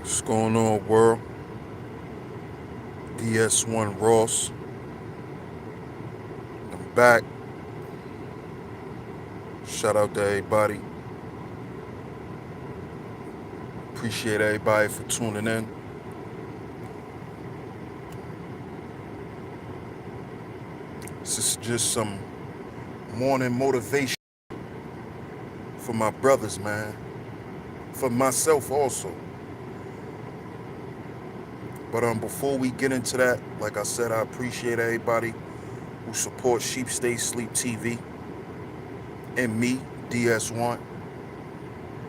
What's going on, world? DS1 Ross. I'm back. Shout out to everybody. Appreciate everybody for tuning in. This is just some morning motivation for my brothers, man. For myself also. But before we get into that, like I said, I appreciate everybody who supports Sheep Stay Sleep TV and me, DS1.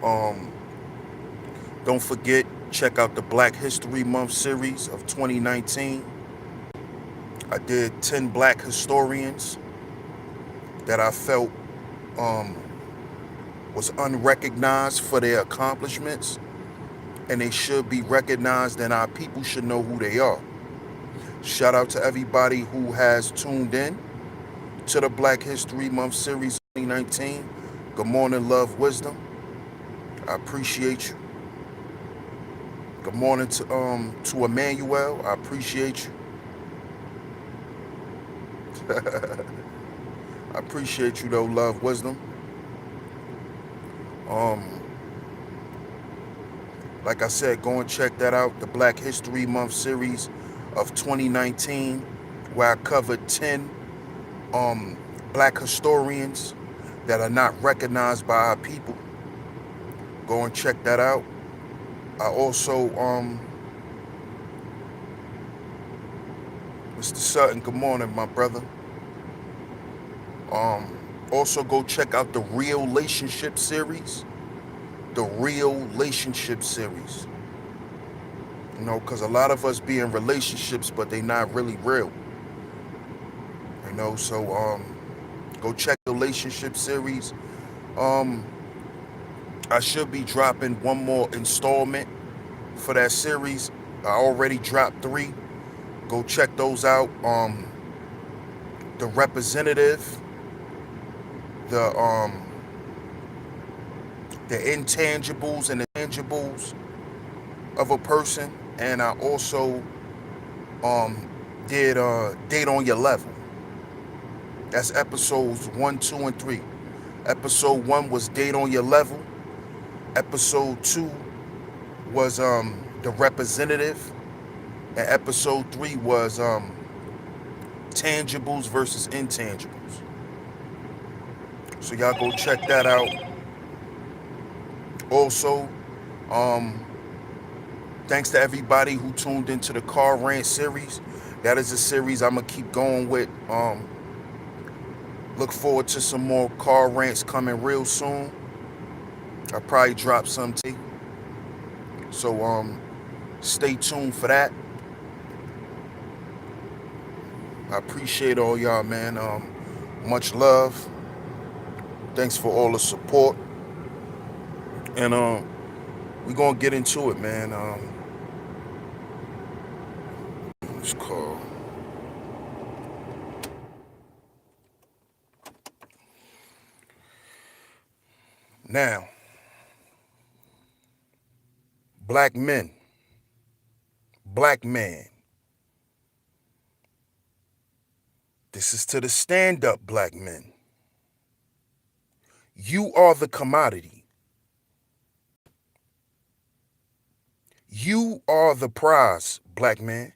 Um, don't forget, check out the Black History Month series of 2019. I did 10 black historians that I felt um, was unrecognized for their accomplishments, and they should be recognized, and our people should know who they are. Shout out to everybody who has tuned in to the Black History Month series 2019. Good morning, love, wisdom. I appreciate you. Good morning to Emmanuel. I appreciate you. I appreciate you though, love, wisdom. Um, like I said, go and check that out. The Black History Month series of 2019, where I covered 10 um, black historians that are not recognized by our people. Go and check that out. I also, Mr. Sutton, good morning, my brother. Um, Also, go check out the Real Relationship series. The Real Relationship series. You know, because a lot of us be in relationships, but they not really real. You know, so go check the relationship series. Um, I should be dropping one more installment for that series. I already dropped 3. Go check those out. The representative, the the intangibles and the tangibles of a person, and I also um did date on your level. That's episodes 1, 2, and 3. Episode 1 was date on your level. Episode 2 was the representative, and episode 3 was tangibles versus intangibles. So y'all go check that out. Also, um, thanks to everybody who tuned into the Car Rant series. That is a series I'm gonna keep going with. Look forward to some more car rants coming real soon. I'll probably drop some today. So stay tuned for that. I appreciate all y'all, man. Much love. Thanks for all the support. And we're gonna get into it, man. It's called now. Black men, black man. This is to the stand-up black men. You are the commodity. You are the prize, black man.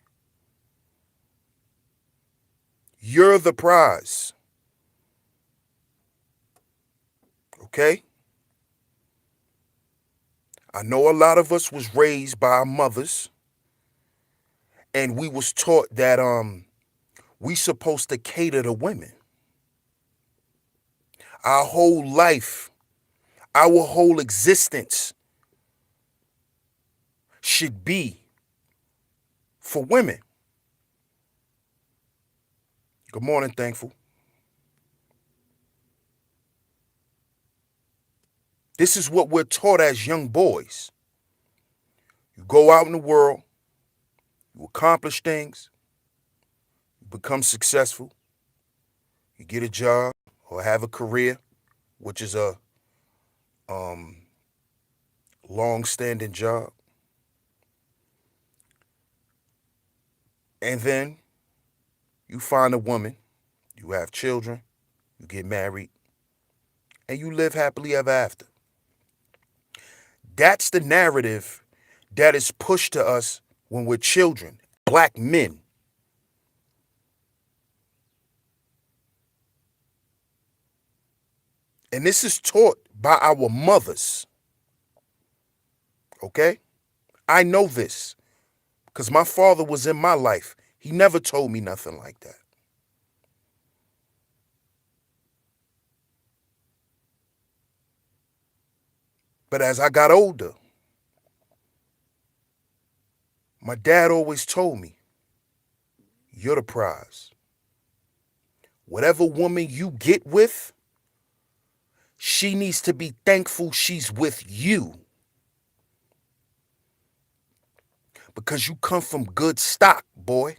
You're the prize. Okay? I know a lot of us was raised by our mothers, and we was taught that we supposed to cater to women. Our whole life, our whole existence should be for women. Good morning, thankful. This is what we're taught as young boys. You go out in the world, you accomplish things, you become successful, you get a job or have a career, which is a um, long-standing job. And then you find a woman, you have children, you get married, and you live happily ever after. That's the narrative that is pushed to us when we're children, black men. And this is taught by our mothers, okay? I know this because my father was in my life. He never told me nothing like that. But as I got older, my dad always told me, you're the prize. Whatever woman you get with, she needs to be thankful she's with you because you come from good stock, boy.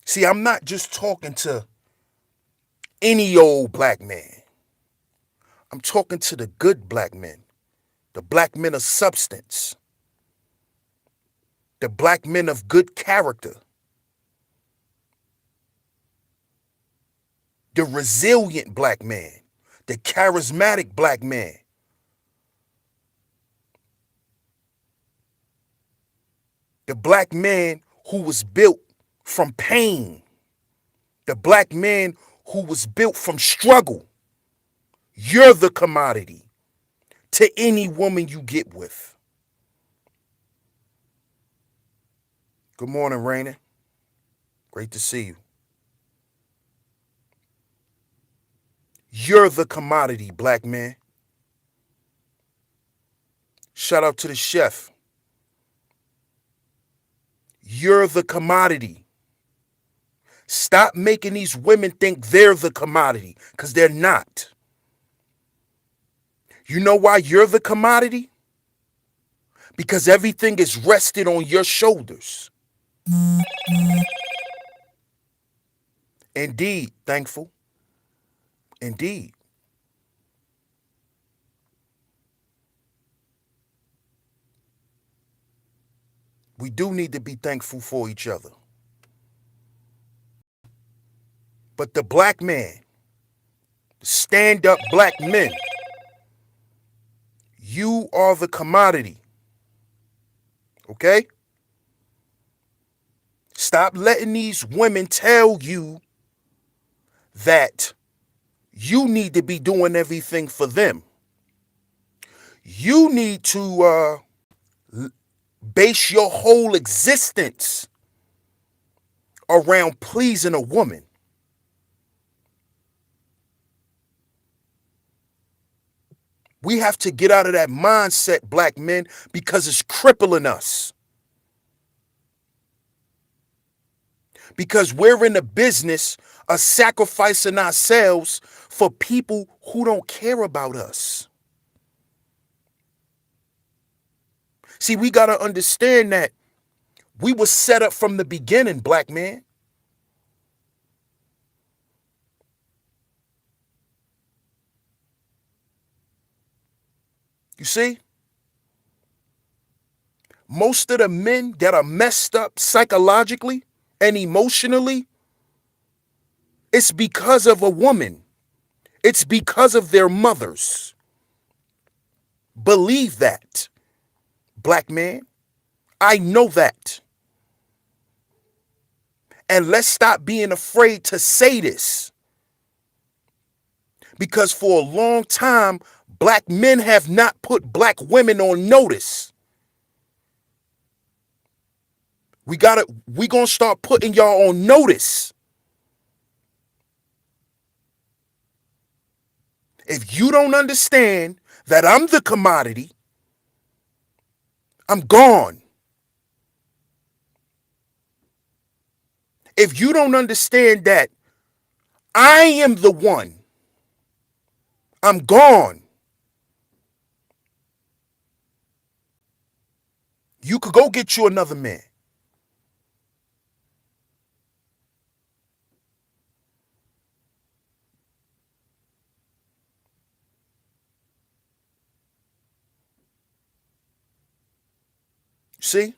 See, I'm not just talking to any old black man. I'm talking to the good black men, the black men of substance, the black men of good character, the resilient black man, the charismatic black man, the black man who was built from pain, the black man who was built from struggle. You're the commodity to any woman you get with. Good morning, Raina. Great to see you. You're the commodity, black man. Shout out to the chef. You're the commodity. Stop making these women think they're the commodity, because they're not. You know why you're the commodity? Because everything is rested on your shoulders. Indeed, thankful. Indeed. We do need to be thankful for each other. But the black man, the stand-up black men, you are the commodity. Okay? Stop letting these women tell you that you need to be doing everything for them. You need to base your whole existence around pleasing a woman. We have to get out of that mindset, black men, because it's crippling us. Because we're in the business of sacrificing ourselves for people who don't care about us. See, we got to understand that we were set up from the beginning, black man. You see? Most of the men that are messed up psychologically and emotionally, it's because of a woman. It's because of their mothers. Believe that, black man. I know that. And let's stop being afraid to say this. Because for a long time, black men have not put black women on notice. We gonna start putting y'all on notice. If you don't understand that I'm the commodity, I'm gone. If you don't understand that I am the one, I'm gone. You could go get you another man. See?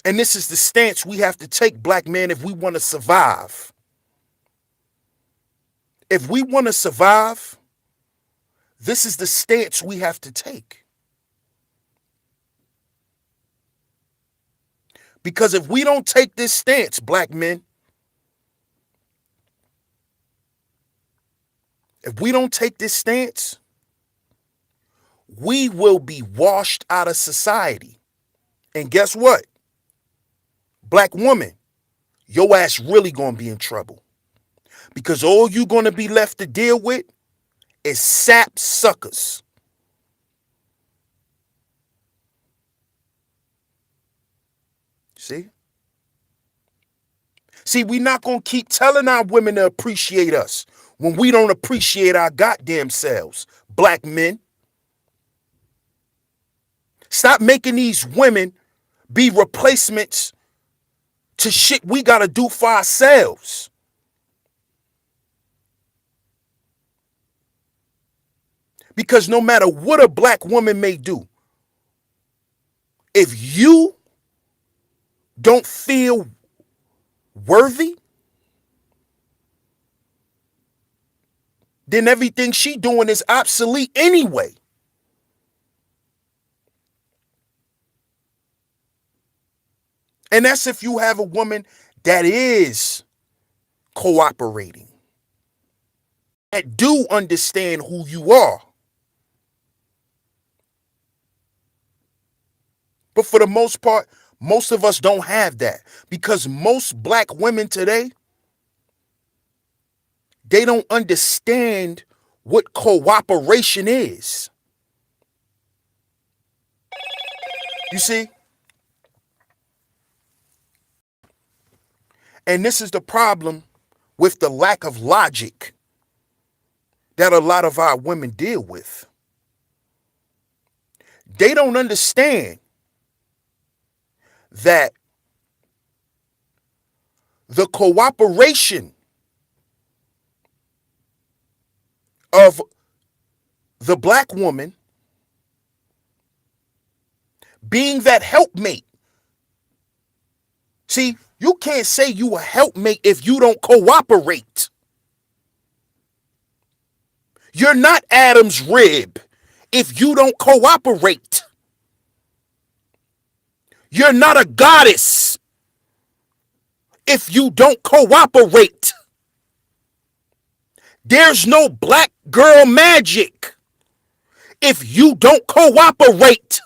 And this is the stance we have to take, black men, if we want to survive. If we want to survive, this is the stance we have to take. Because if we don't take this stance, black men, if we don't take this stance, we will be washed out of society. And guess what? Black woman, your ass really gonna be in trouble. Because all you gonna be left to deal with is sap suckers. See? See, we not gonna keep telling our women to appreciate us when we don't appreciate our goddamn selves, black men. Stop making these women be replacements to shit we gotta do for ourselves. Because no matter what a black woman may do, if you don't feel worthy, then everything she doing is obsolete anyway. And that's if you have a woman that is cooperating, that do understand who you are. But for the most part, most of us don't have that, because most black women today, they don't understand what cooperation is. You see? And this is the problem with the lack of logic that a lot of our women deal with. They don't understand that the cooperation of the black woman being that helpmate. See, you can't say you a helpmate if you don't cooperate. You're not Adam's rib if you don't cooperate. You're not a goddess if you don't cooperate. There's no black girl magic if you don't cooperate.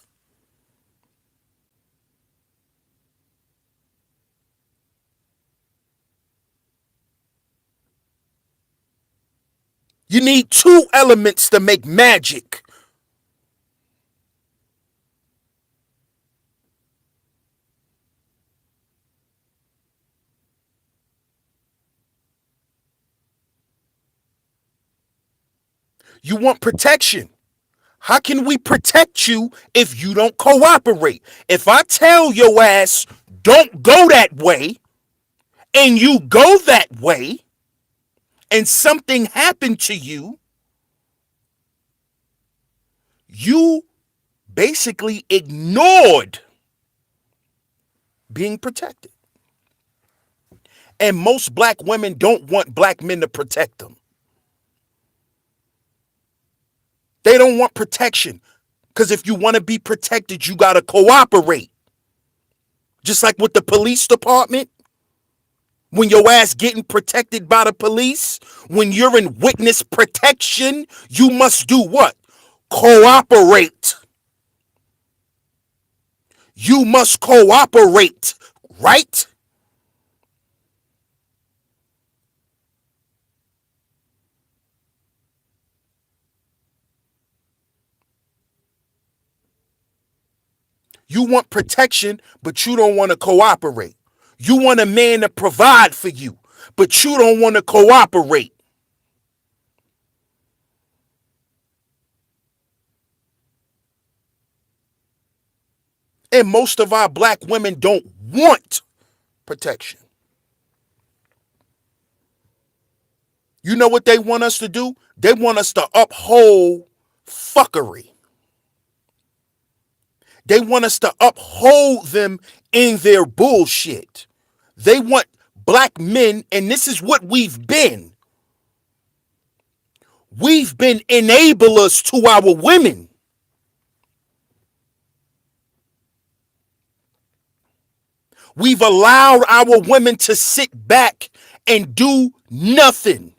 You need two elements to make magic. You want protection. How can we protect you if you don't cooperate? If I tell your ass, don't go that way, and you go that way, and something happened to you, you basically ignored being protected. And most black women don't want black men to protect them. They don't want protection. Because if you want to be protected, you got to cooperate. Just like with the police department. When your ass getting protected by the police, when you're in witness protection, you must do what? Cooperate. You must cooperate, right? You want protection, but you don't want to cooperate. You want a man to provide for you, but you don't want to cooperate. And most of our black women don't want protection. You know what they want us to do? They want us to uphold fuckery. They want us to uphold them in their bullshit. They want black men, and this is what we've been. We've been enablers to our women. We've allowed our women to sit back and do nothing.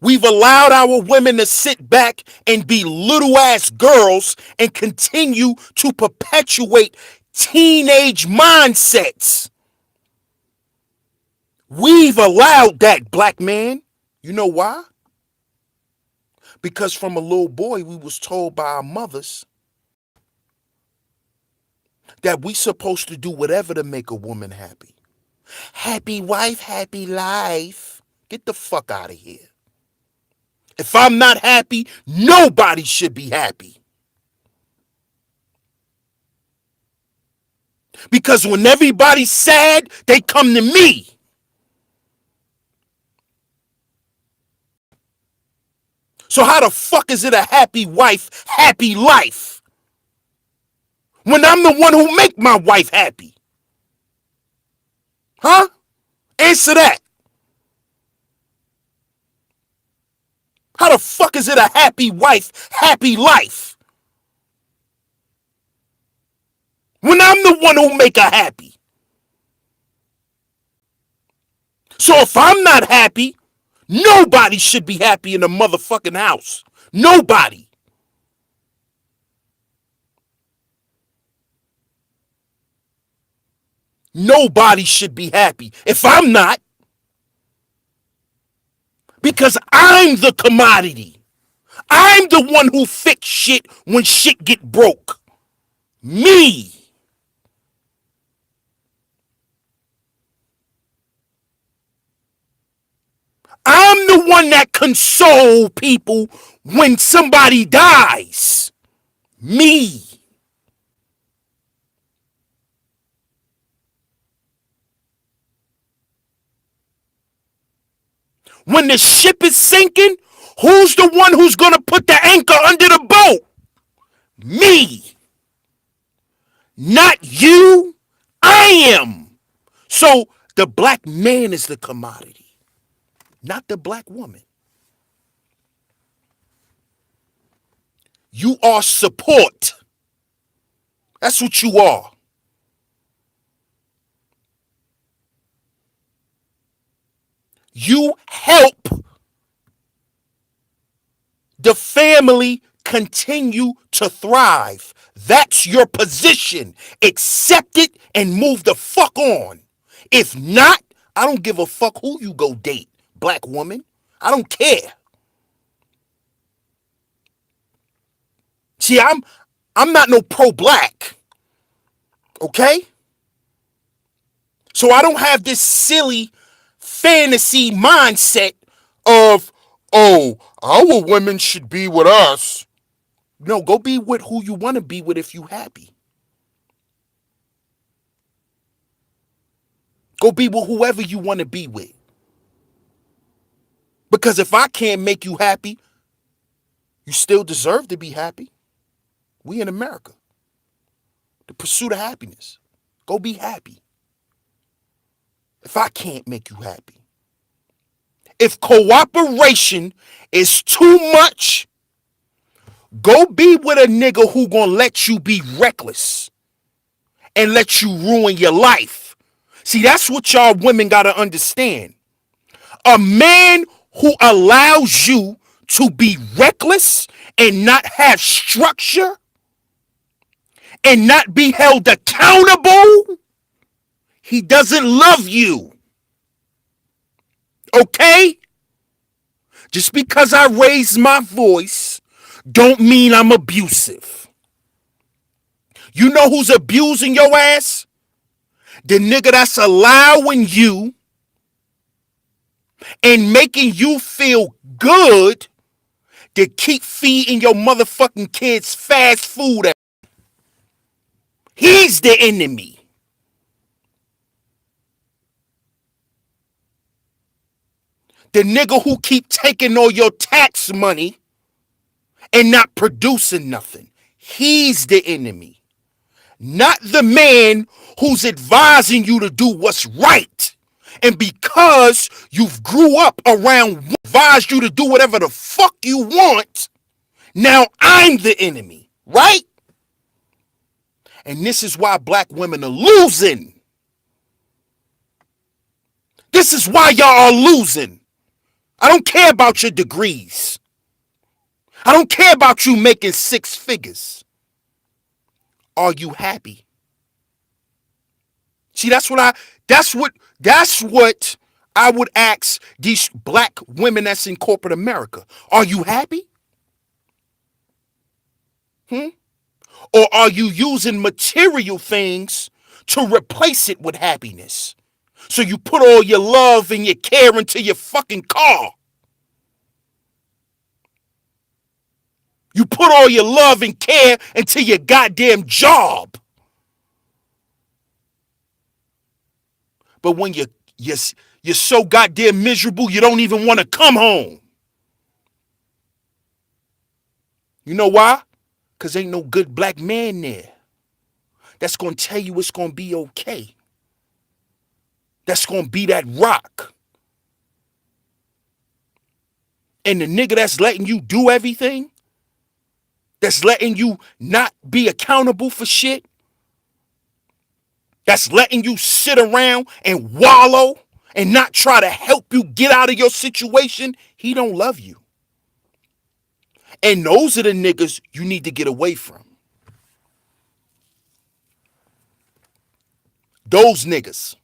We've allowed our women to sit back and be little ass girls and continue to perpetuate teenage mindsets. We've allowed that, black man. You know why? Because from a little boy, we was told by our mothers that we supposed to do whatever to make a woman happy. Happy wife, happy life. Get the fuck out of here. If I'm not happy, nobody should be happy. Because when everybody's sad, they come to me. So how the fuck is it a happy wife, happy life? When I'm the one who make my wife happy? Huh? Answer that. How the fuck is it a happy wife, happy life? When I'm the one who make her happy. So if I'm not happy, nobody should be happy in the motherfucking house. Nobody. Nobody should be happy if I'm not. Because I'm the commodity. I'm the one who fix shit when shit get broke. Me. I'm the one that console people when somebody dies. Me. When the ship is sinking, who's the one who's going to put the anchor under the boat? Me. Not you. I am. So the black man is the commodity, not the black woman. You are support. That's what you are. You help the family continue to thrive. That's your position. Accept it and move the fuck on. If not, I don't give a fuck who you go date, black woman. I don't care. See, I'm not no pro-black. Okay? So I don't have this silly fantasy mindset of, oh, our women should be with us. No, go be with who you want to be with if you happy. Go be with whoever you want to be with. Because if I can't make you happy, you still deserve to be happy. We in America. The pursuit of happiness. Go be happy. If I can't make you happy. If cooperation is too much, go be with a nigga who gonna let you be reckless and let you ruin your life. See, that's what y'all women gotta understand. A man who allows you to be reckless and not have structure and not be held accountable, he doesn't love you. Okay? Just because I raise my voice don't mean I'm abusive. You know who's abusing your ass? The nigga that's allowing you and making you feel good to keep feeding your motherfucking kids fast food. He's the enemy. The nigga who keep taking all your tax money and not producing nothing. He's the enemy. not the man who's advising you to do what's right. And because you've grew up around advised you to do whatever the fuck you want, now I'm the enemy, right? And this is why black women are losing. This is why y'all are losing. I don't care about your degrees. I don't care about you making 6 figures. Are you happy? See, that's what I would ask these black women that's in corporate America. Are you happy? Or are you using material things to replace it with happiness? So you put all your love and your care into your fucking car. You put all your love and care into your goddamn job. But when you're so goddamn miserable, you don't even want to come home. You know why? Because ain't no good black man there that's going to tell you it's going to be okay. That's going to be that rock. And the nigga that's letting you do everything, that's letting you not be accountable for shit, that's letting you sit around and wallow and not try to help you get out of your situation, he don't love you. And those are the niggas you need to get away from. Those niggas.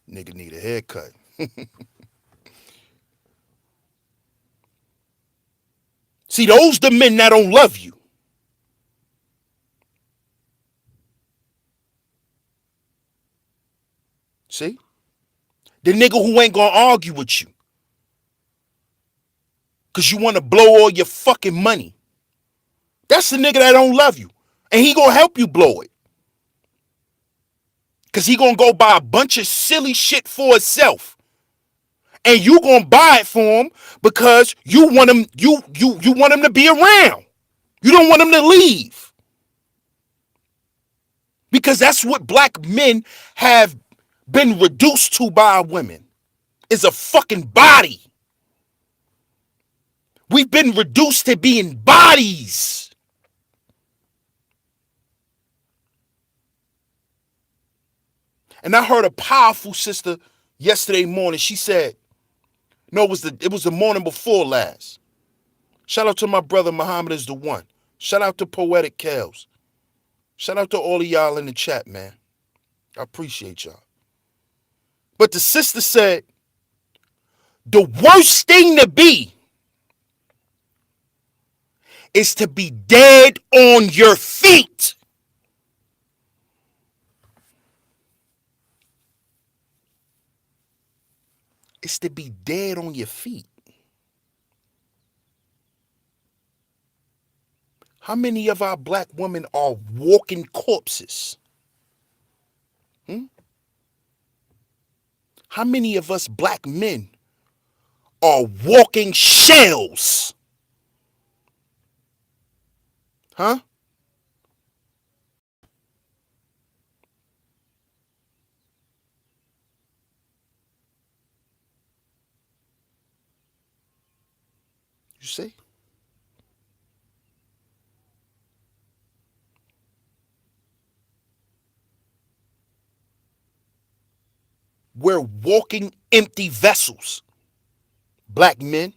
Nigga need a haircut. See, those the men that don't love you. See? The nigga who ain't gonna argue with you. Cause you wanna blow all your fucking money. That's the nigga that don't love you. And he gonna help you blow it. Cause he gonna go buy a bunch of silly shit for himself. And you gonna buy it for him because you want him, you want him to be around. You don't want him to leave. Because that's what black men have been reduced to by women. Is a fucking body. We've been reduced to being bodies. And I heard a powerful sister yesterday morning. She said, no, it was the morning before last. Shout out to my brother Muhammad is the one. Shout out to Poetic Kels. Shout out to all of y'all in the chat, man. I appreciate y'all. But the sister said, the worst thing to be is to be dead on your feet. It's to be dead on your feet. How many of our black women are walking corpses? How many of us black men are walking shells? Huh? You see? We're walking empty vessels. Black men.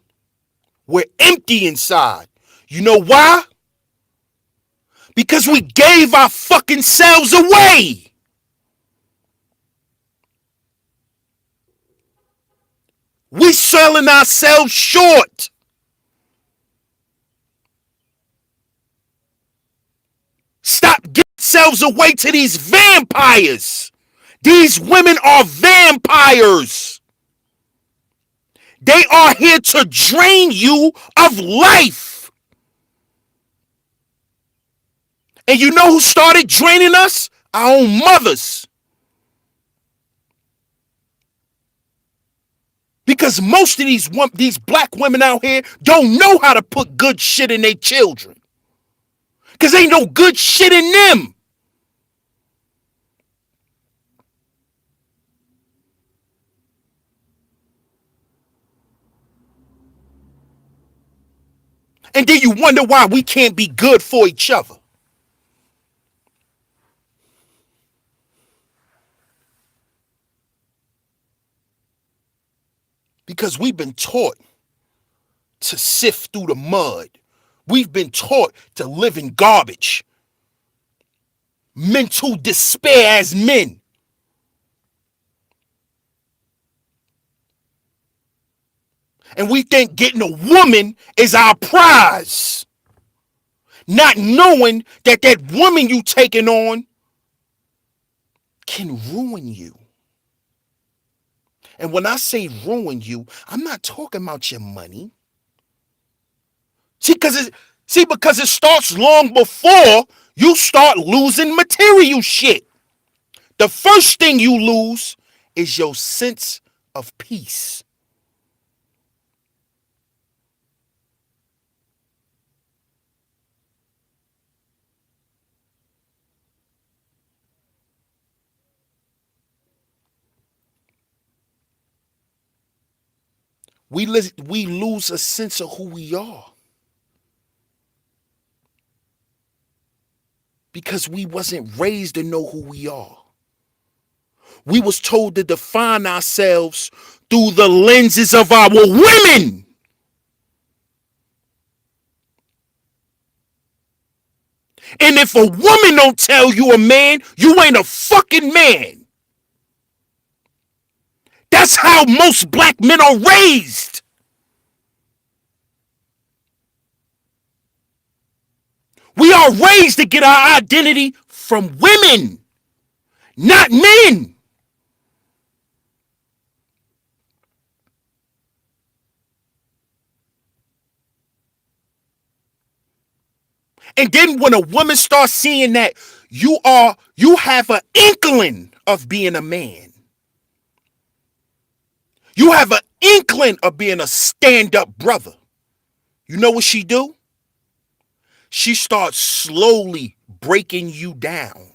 We're empty inside. You know why? Because we gave our fucking selves away. We selling ourselves short. Stop giving ourselves away to these vampires. These women are vampires. They are here to drain you of life. And you know who started draining us? Our own mothers. Because most of these black women out here don't know how to put good shit in their children. Because ain't no good shit in them. And then you wonder why we can't be good for each other. Because we've been taught to sift through the mud. We've been taught to live in garbage. Mental despair as men. And we think getting a woman is our prize. Not knowing that that woman you taking on can ruin you. And when I say ruin you, I'm not talking about your money. Because it starts long before you start losing material shit. The first thing you lose is your sense of peace. We lose a sense of who we are. Because we wasn't raised to know who we are. We was told to define ourselves through the lenses of our women. And if a woman don't tell you a man, you ain't a fucking man. That's how most black men are raised. We are raised to get our identity from women, not men. And then when a woman starts seeing that you have an inkling of being a man. You have an inkling of being a stand-up brother. You know what she do? She starts slowly breaking you down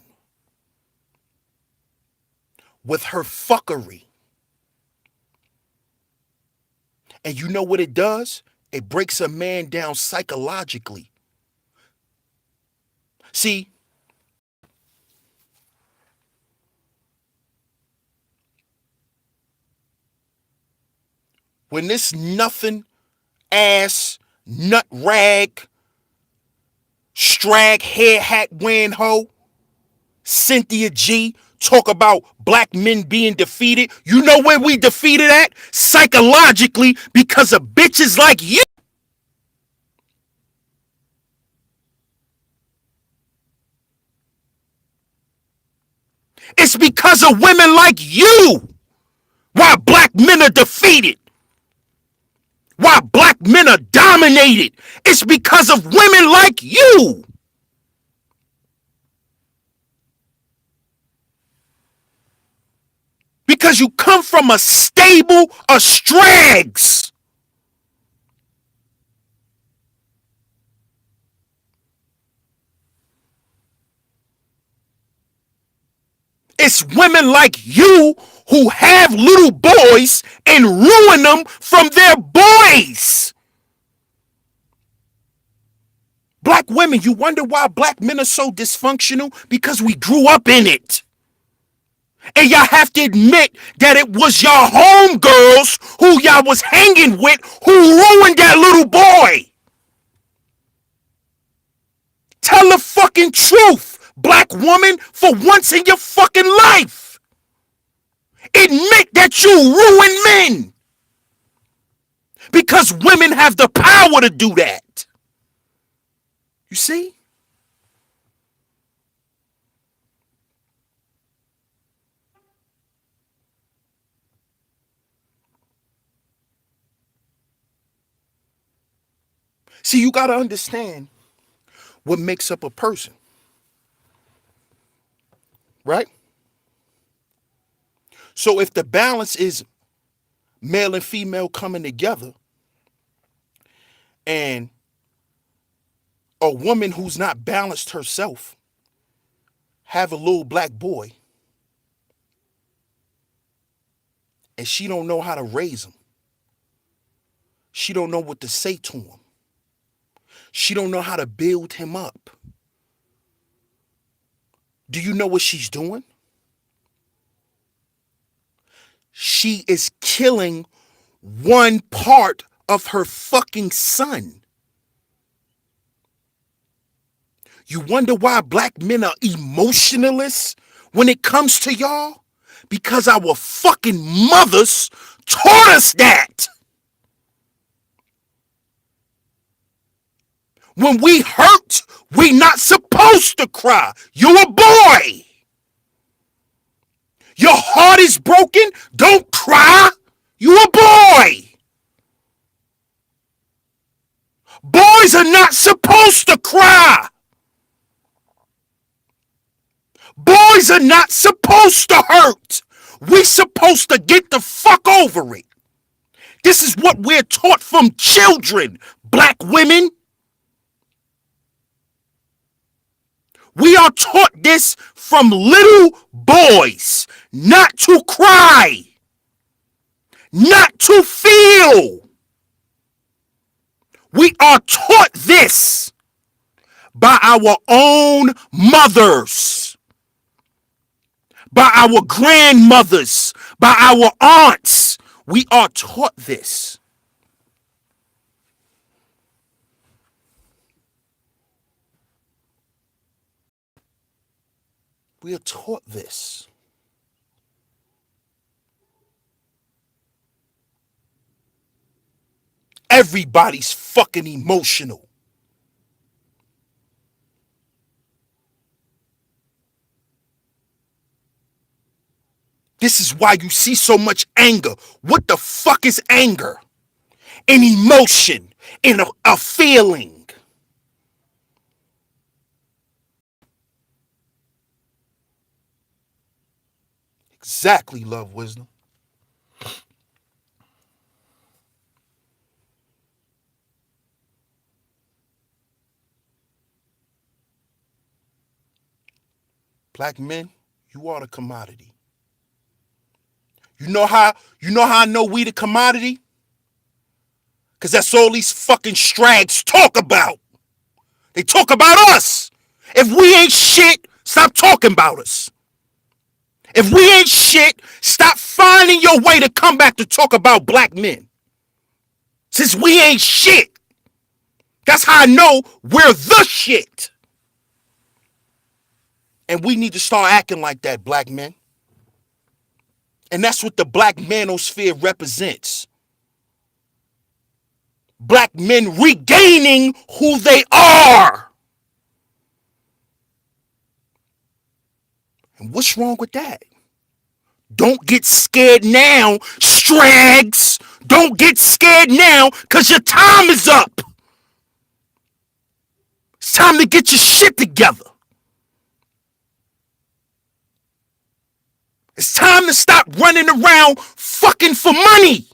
with her fuckery. And you know what it does? It breaks a man down psychologically. See, when this nothing ass, nut rag, strag, hair hat wearing hoe, Cynthia G, talk about black men being defeated, you know where we defeated at? Psychologically, because of bitches like you. It's because of women like you why black men are defeated. Why black men are dominated. It's because of women like you. Because you come from a stable of strags. It's women like you who have little boys and ruin them from their boys. Black women, you wonder why black men are so dysfunctional? Because we grew up in it. And y'all have to admit that it was y'all homegirls who y'all was hanging with who ruined that little boy. Tell the fucking truth, black woman, for once in your fucking life. Admit that you ruin men. Because women have the power to do that. You see? See, you got to understand what makes up a person. Right? So if the balance is male and female coming together and A woman who's not balanced herself have a little black boy and she don't know how to raise him. She don't know what to say to him. She don't know how to build him up. Do you know what she's doing? She is killing one part of her fucking son. You wonder why black men are emotionalists when it comes to y'all? Because our fucking mothers taught us that. When we hurt, we not supposed to cry. You a boy. Your heart is broken. Don't cry. You a boy. Boys are not supposed to cry. Boys are not supposed to hurt. We supposed to get the fuck over it. This is what we're taught from children, black women. We are taught this from little boys, not to cry, not to feel. We are taught this by our own mothers, by our grandmothers, by our aunts. We are taught this. We are taught this. Everybody's fucking emotional. This is why you see so much anger. What the fuck is anger? An emotion, a feeling. Exactly, love wisdom. Black men, you are the commodity. You know how I know we the commodity? Because that's all these fucking strags talk about. They talk about us. If we ain't shit, stop talking about us. If we ain't shit, stop finding your way to come back to talk about black men. Since we ain't shit, that's how I know we're the shit. And we need to start acting like that, black men. And that's what the black manosphere represents. Black men regaining who they are. And what's wrong with that? Don't get scared now, strags. Don't get scared now, because your time is up. It's time to get your shit together. It's time to stop running around fucking for money.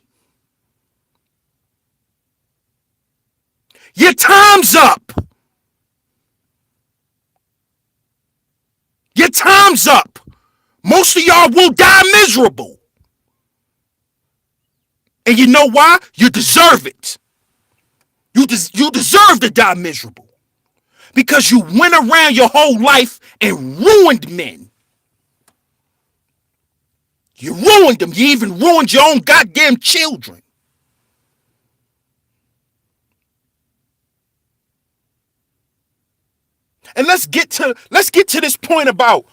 Your time's up. Your time's up. Most of y'all will die miserable. And you know why? You deserve it. You deserve to die miserable. Because you went around your whole life and ruined men. You ruined them. You even ruined your own goddamn children. And let's get to this point about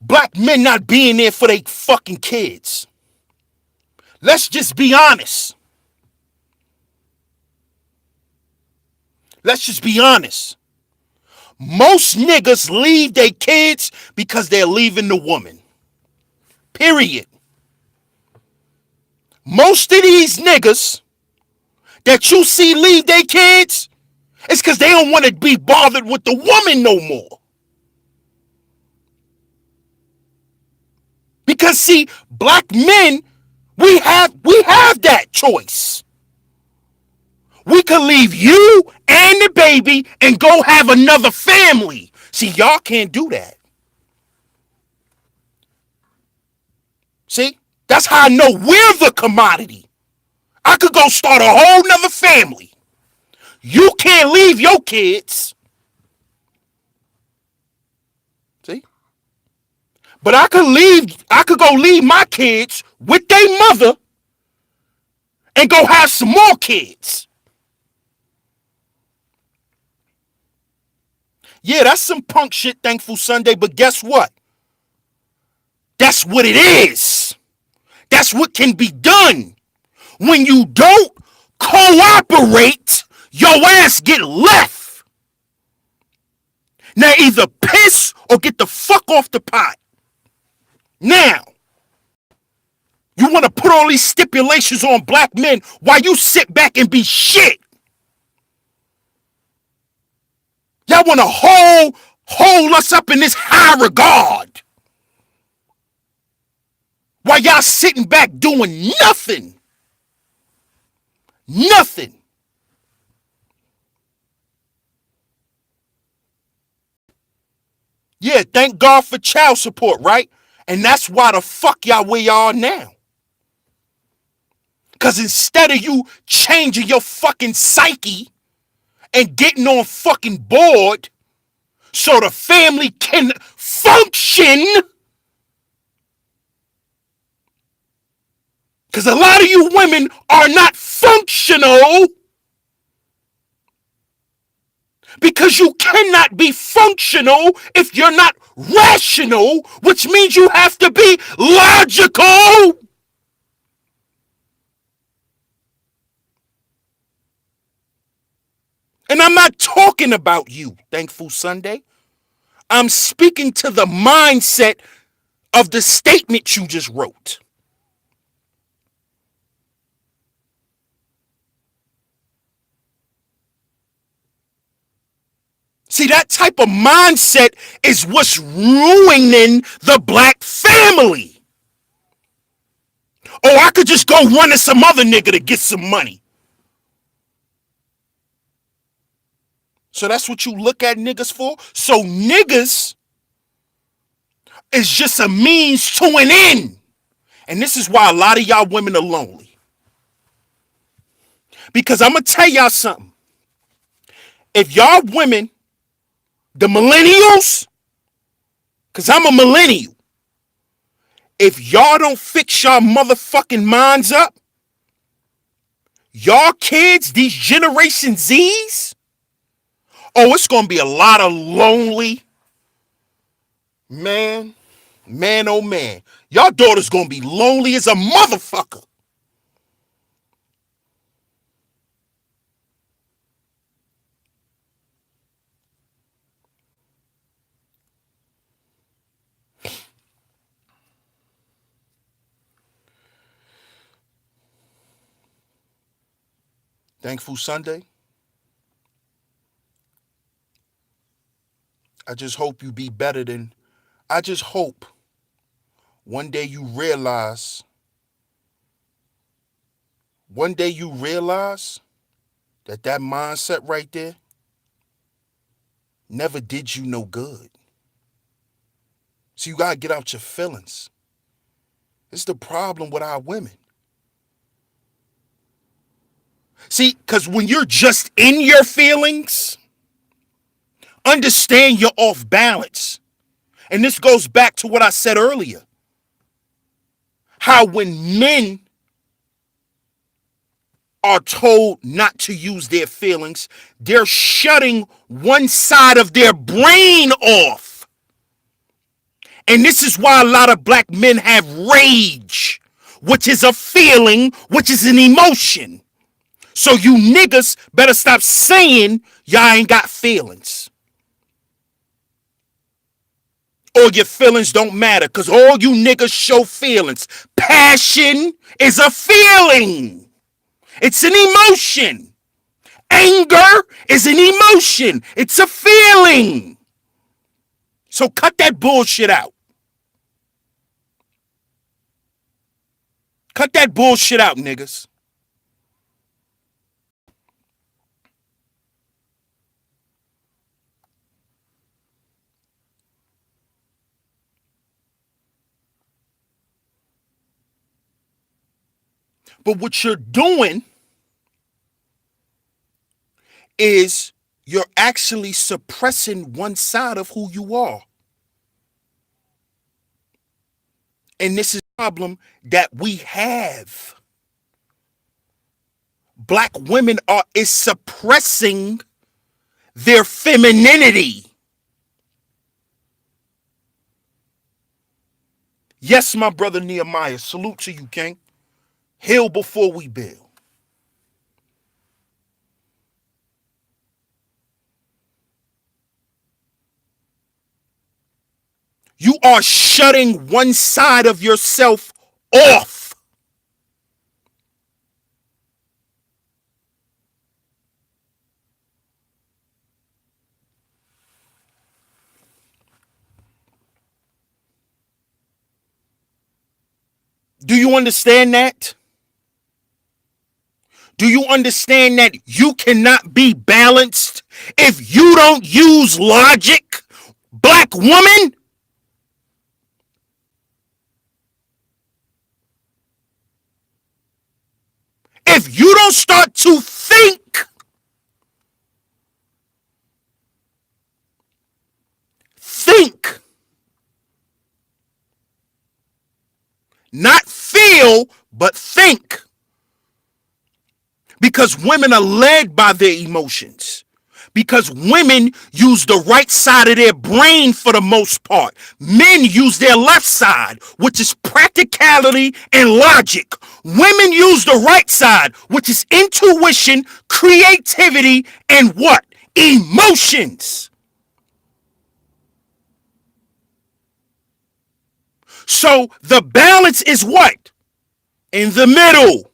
black men not being there for their fucking kids. Let's just be honest. Let's just be honest. Most niggas leave their kids because they're leaving the woman. Period. Most of these niggas that you see leave their kids, it's because they don't want to be bothered with the woman no more. Because see, black men, we have that choice. We could leave you and the baby and go have another family. See, y'all can't do that. See? That's how I know we're the commodity. I could go start a whole nother family. You can't leave your kids. See? But I could go leave my kids with their mother and go have some more kids. Yeah, that's some punk shit, Thankful Sunday, but guess what? That's what it is. That's what can be done. When you don't cooperate, your ass get left. Now either piss or get the fuck off the pot. Now, you want to put all these stipulations on black men while you sit back and be shit. Y'all want to hold us up in this high regard while y'all sitting back doing nothing. Nothing. Yeah, thank God for child support, right? And that's why the fuck y'all where y'all are now. Because instead of you changing your fucking psyche and getting on fucking board so the family can function, because a lot of you women are not functional, because you cannot be functional if you're not rational, which means you have to be logical. And I'm not talking about you, Thankful Sunday. I'm speaking to the mindset of the statement you just wrote. See, that type of mindset is what's ruining the black family. Oh, I could just go run to some other nigga to get some money. So that's what you look at niggas for? So niggas is just a means to an end. And this is why a lot of y'all women are lonely. Because I'm going to tell y'all something. If y'all women, the millennials, because I'm a millennial, if y'all don't fix y'all motherfucking minds up, y'all kids, these Generation Zs, oh, it's going to be a lot of lonely, man, oh man. Y'all daughter's going to be lonely as a motherfucker. Thankful Sunday. I just hope you be better than, I just hope one day you realize that that mindset right there never did you no good. So you got to get out your feelings. It's the problem with our women. See, because when you're just in your feelings, understand you're off balance. And this goes back to what I said earlier. How when men are told not to use their feelings, they're shutting one side of their brain off. And this is why a lot of black men have rage, which is a feeling, which is an emotion. So you niggas better stop saying y'all ain't got feelings. Or your feelings don't matter, because all you niggas show feelings. Passion is a feeling. It's an emotion. Anger is an emotion. It's a feeling. So cut that bullshit out. Cut that bullshit out, niggas. But what you're doing is you're actually suppressing one side of who you are. And this is a problem that we have. Black women are is suppressing their femininity. Yes, my brother Nehemiah, salute to you, King. Heal before we build. You are shutting one side of yourself off. Do you understand that? Do you understand that you cannot be balanced if you don't use logic? Black woman, if you don't start to think, not feel, but think. Because women are led by their emotions. Because women use the right side of their brain for the most part. Men use their left side, which is practicality and logic. Women use the right side, which is intuition, creativity, and what? Emotions. So the balance is what? In the middle.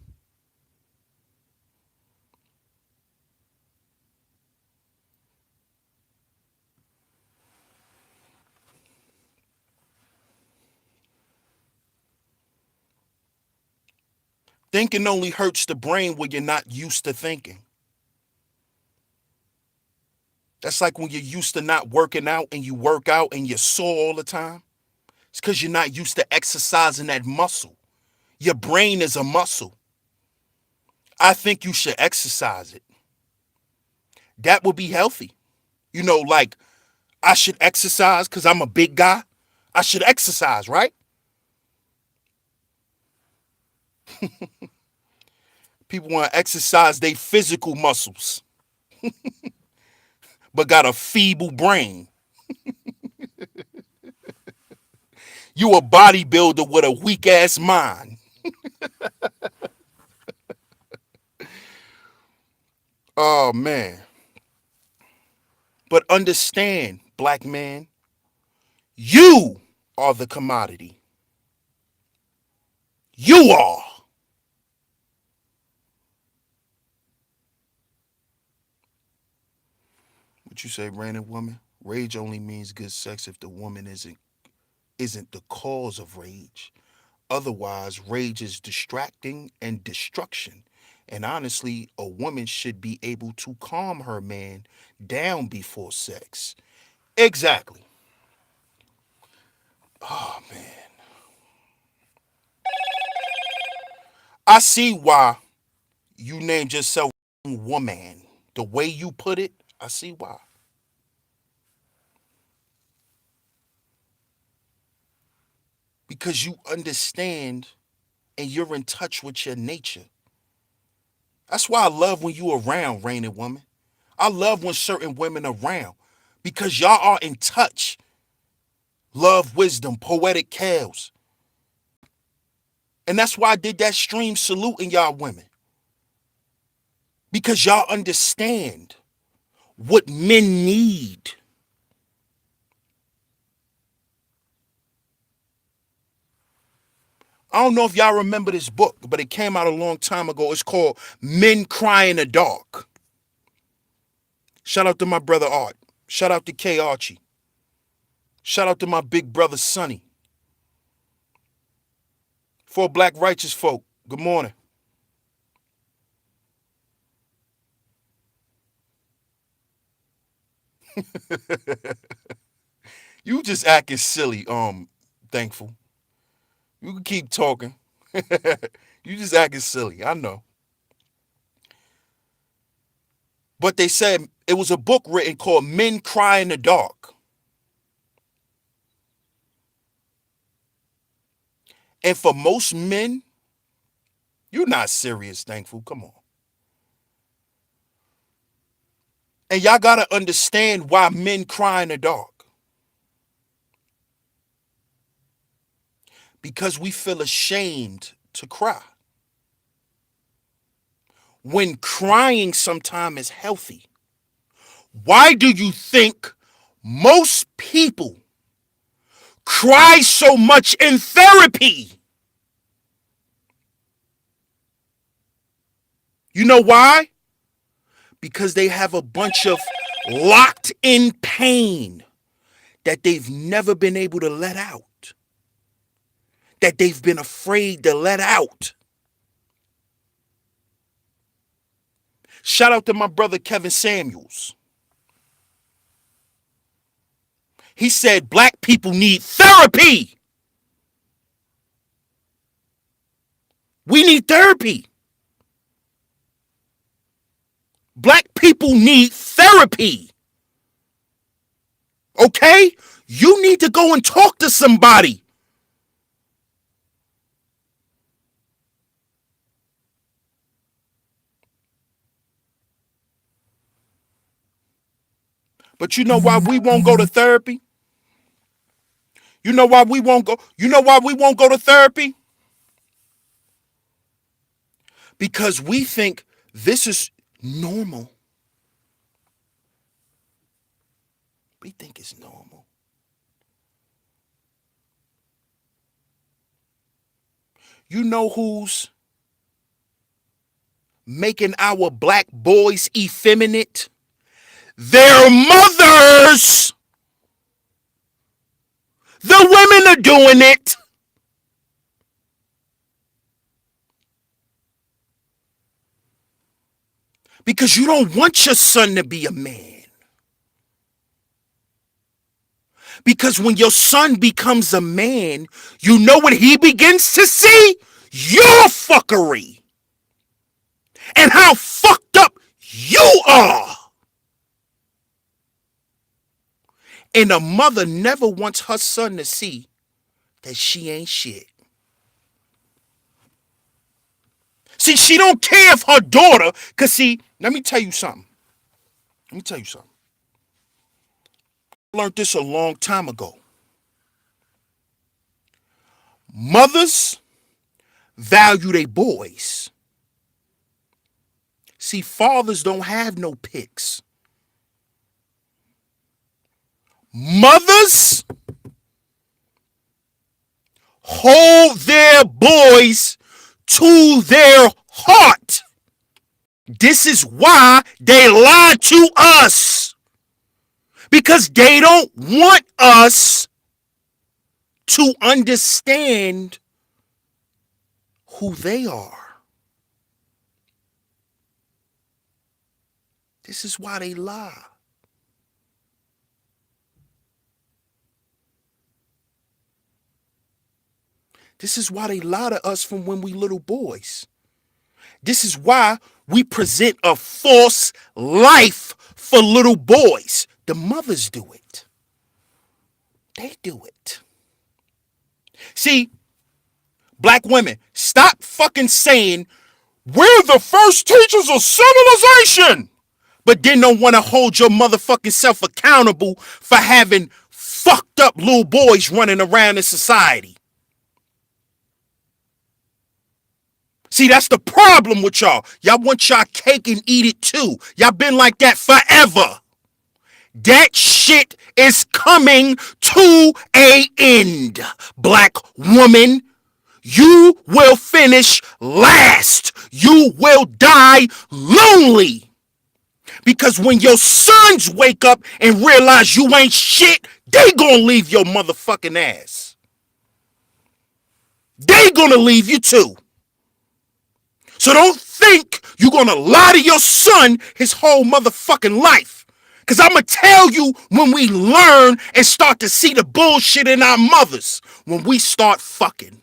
Thinking only hurts the brain when you're not used to thinking. That's like when you're used to not working out and you work out and you're sore all the time. It's because you're not used to exercising that muscle. Your brain is a muscle. I think you should exercise it. That would be healthy. Like I should exercise because I'm a big guy. I should exercise, right? People want to exercise their physical muscles, but got a feeble brain. You a bodybuilder with a weak ass mind. Oh man. But understand, black man, you are the commodity. You are. What you say, random woman? Rage only means good sex if the woman isn't the cause of rage. Otherwise, rage is distracting and destruction. And honestly, a woman should be able to calm her man down before sex. Exactly. Oh man. I see why you named yourself woman. The way you put it, I see why. Because you understand and you're in touch with your nature. That's why I love when you around, reigning woman. I love when certain women are around because y'all are in touch. Love, wisdom, poetic cows. And that's why I did that stream saluting y'all women. Because y'all understand what men need. I don't know if y'all remember this book, but it came out a long time ago. It's called Men Cry in the Dark. Shout out to my brother Art. Shout out to K Archie. Shout out to my big brother Sonny. For black righteous folk, good morning. You just acting silly, thankful. You can keep talking. You just acting silly. I know. But they said it was a book written called Men Cry in the Dark. And for most men, you're not serious, thankful. Come on. And y'all got to understand why men cry in the dark. Because we feel ashamed to cry. When crying sometimes is healthy. Why do you think most people cry so much in therapy? You know why? Because they have a bunch of locked in pain that they've never been able to let out, that they've been afraid to let out. Shout out to my brother Kevin Samuels. He said black people need therapy. We need therapy. Black people need therapy. Okay? You need to go and talk to somebody. But you know why we won't go to therapy? You know why we won't go? You know why we won't go to therapy? Because we think this is normal. We think it's normal. You know who's making our black boys effeminate? Their mothers. The women are doing it. Because you don't want your son to be a man. Because when your son becomes a man, you know what he begins to see? Your fuckery. And how fucked up you are. And a mother never wants her son to see that she ain't shit. See, she don't care if her daughter, because see, let me tell you something. I learned this a long time ago. Mothers value their boys. See, fathers don't have no picks. Mothers hold their boys to their heart. This is why they lie to us. Because they don't want us to understand who they are. This is why they lie. This is why they lie to us from when we little boys. This is why we present a false life for little boys. The mothers do it. They do it. See, black women, stop fucking saying we're the first teachers of civilization, but then don't want to hold your motherfucking self accountable for having fucked up little boys running around in society. See, that's the problem with y'all. Y'all want y'all cake and eat it too. Y'all been like that forever. That shit is coming to an end, black woman. You will finish last. You will die lonely. Because when your sons wake up and realize you ain't shit, they gonna leave your motherfucking ass. They gonna leave you too. So don't think you're gonna lie to your son his whole motherfucking life. Because I'm going to tell you when we learn and start to see the bullshit in our mothers, when we start fucking.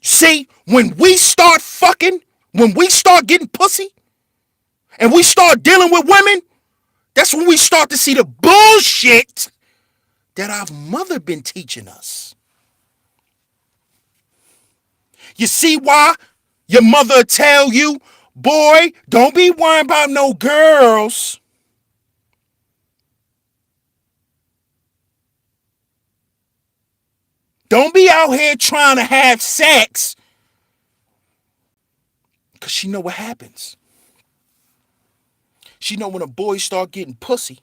See, when we start fucking, when we start getting pussy, and we start dealing with women, that's when we start to see the bullshit that our mother been teaching us. You see why your mother tell you, boy, don't be worrying about no girls. Don't be out here trying to have sex. Because she know what happens. She know when a boy start getting pussy,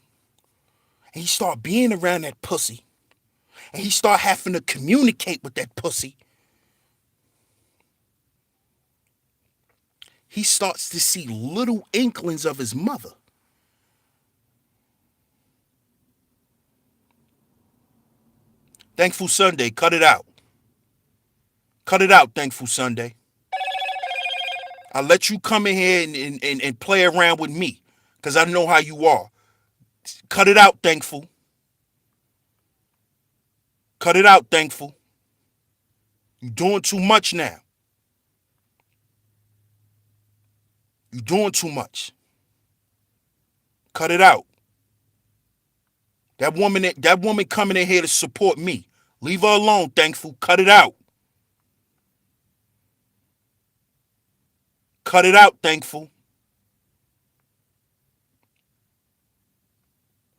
and he start being around that pussy, and he start having to communicate with that pussy, he starts to see little inklings of his mother. Thankful Sunday, cut it out. Cut it out, Thankful Sunday. I let you come in here and play around with me because I know how you are. Cut it out, Thankful. Cut it out, Thankful. You're doing too much now. You're doing too much. Cut it out. That woman coming in here to support me. Leave her alone, Thankful. Cut it out. Cut it out, Thankful.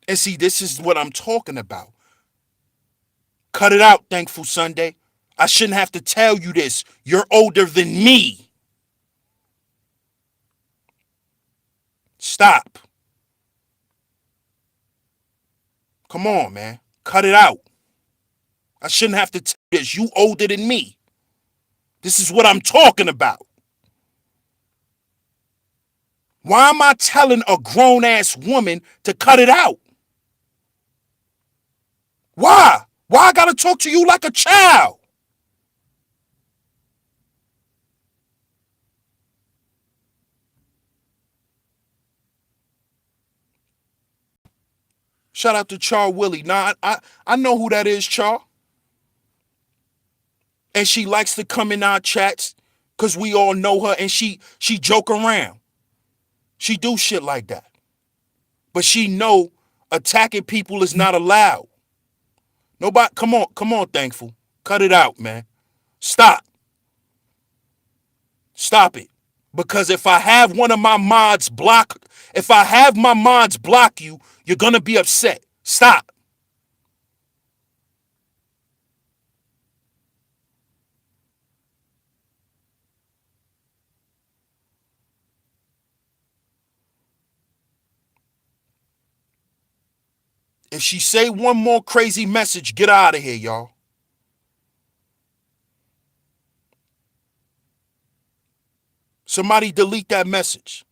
And see, this is what I'm talking about. Cut it out, Thankful Sunday. I shouldn't have to tell you this. You're older than me. Stop. Come on, man. Cut it out. I shouldn't have to tell you this. You older than me. This is what I'm talking about. Why am I telling a grown-ass woman to cut it out? Why? Why I gotta talk to you like a child? Shout out to Char Willie. Nah, I know who that is, Char. And she likes to come in our chats because we all know her and she joke around. She do shit like that. But she know attacking people is not allowed. Nobody, come on, Thankful. Cut it out, man. Stop. Stop it. Because if I have one of my mods block, if I have my mods block you, you're going to be upset. Stop. If she say one more crazy message, get out of here, y'all. Somebody delete that message.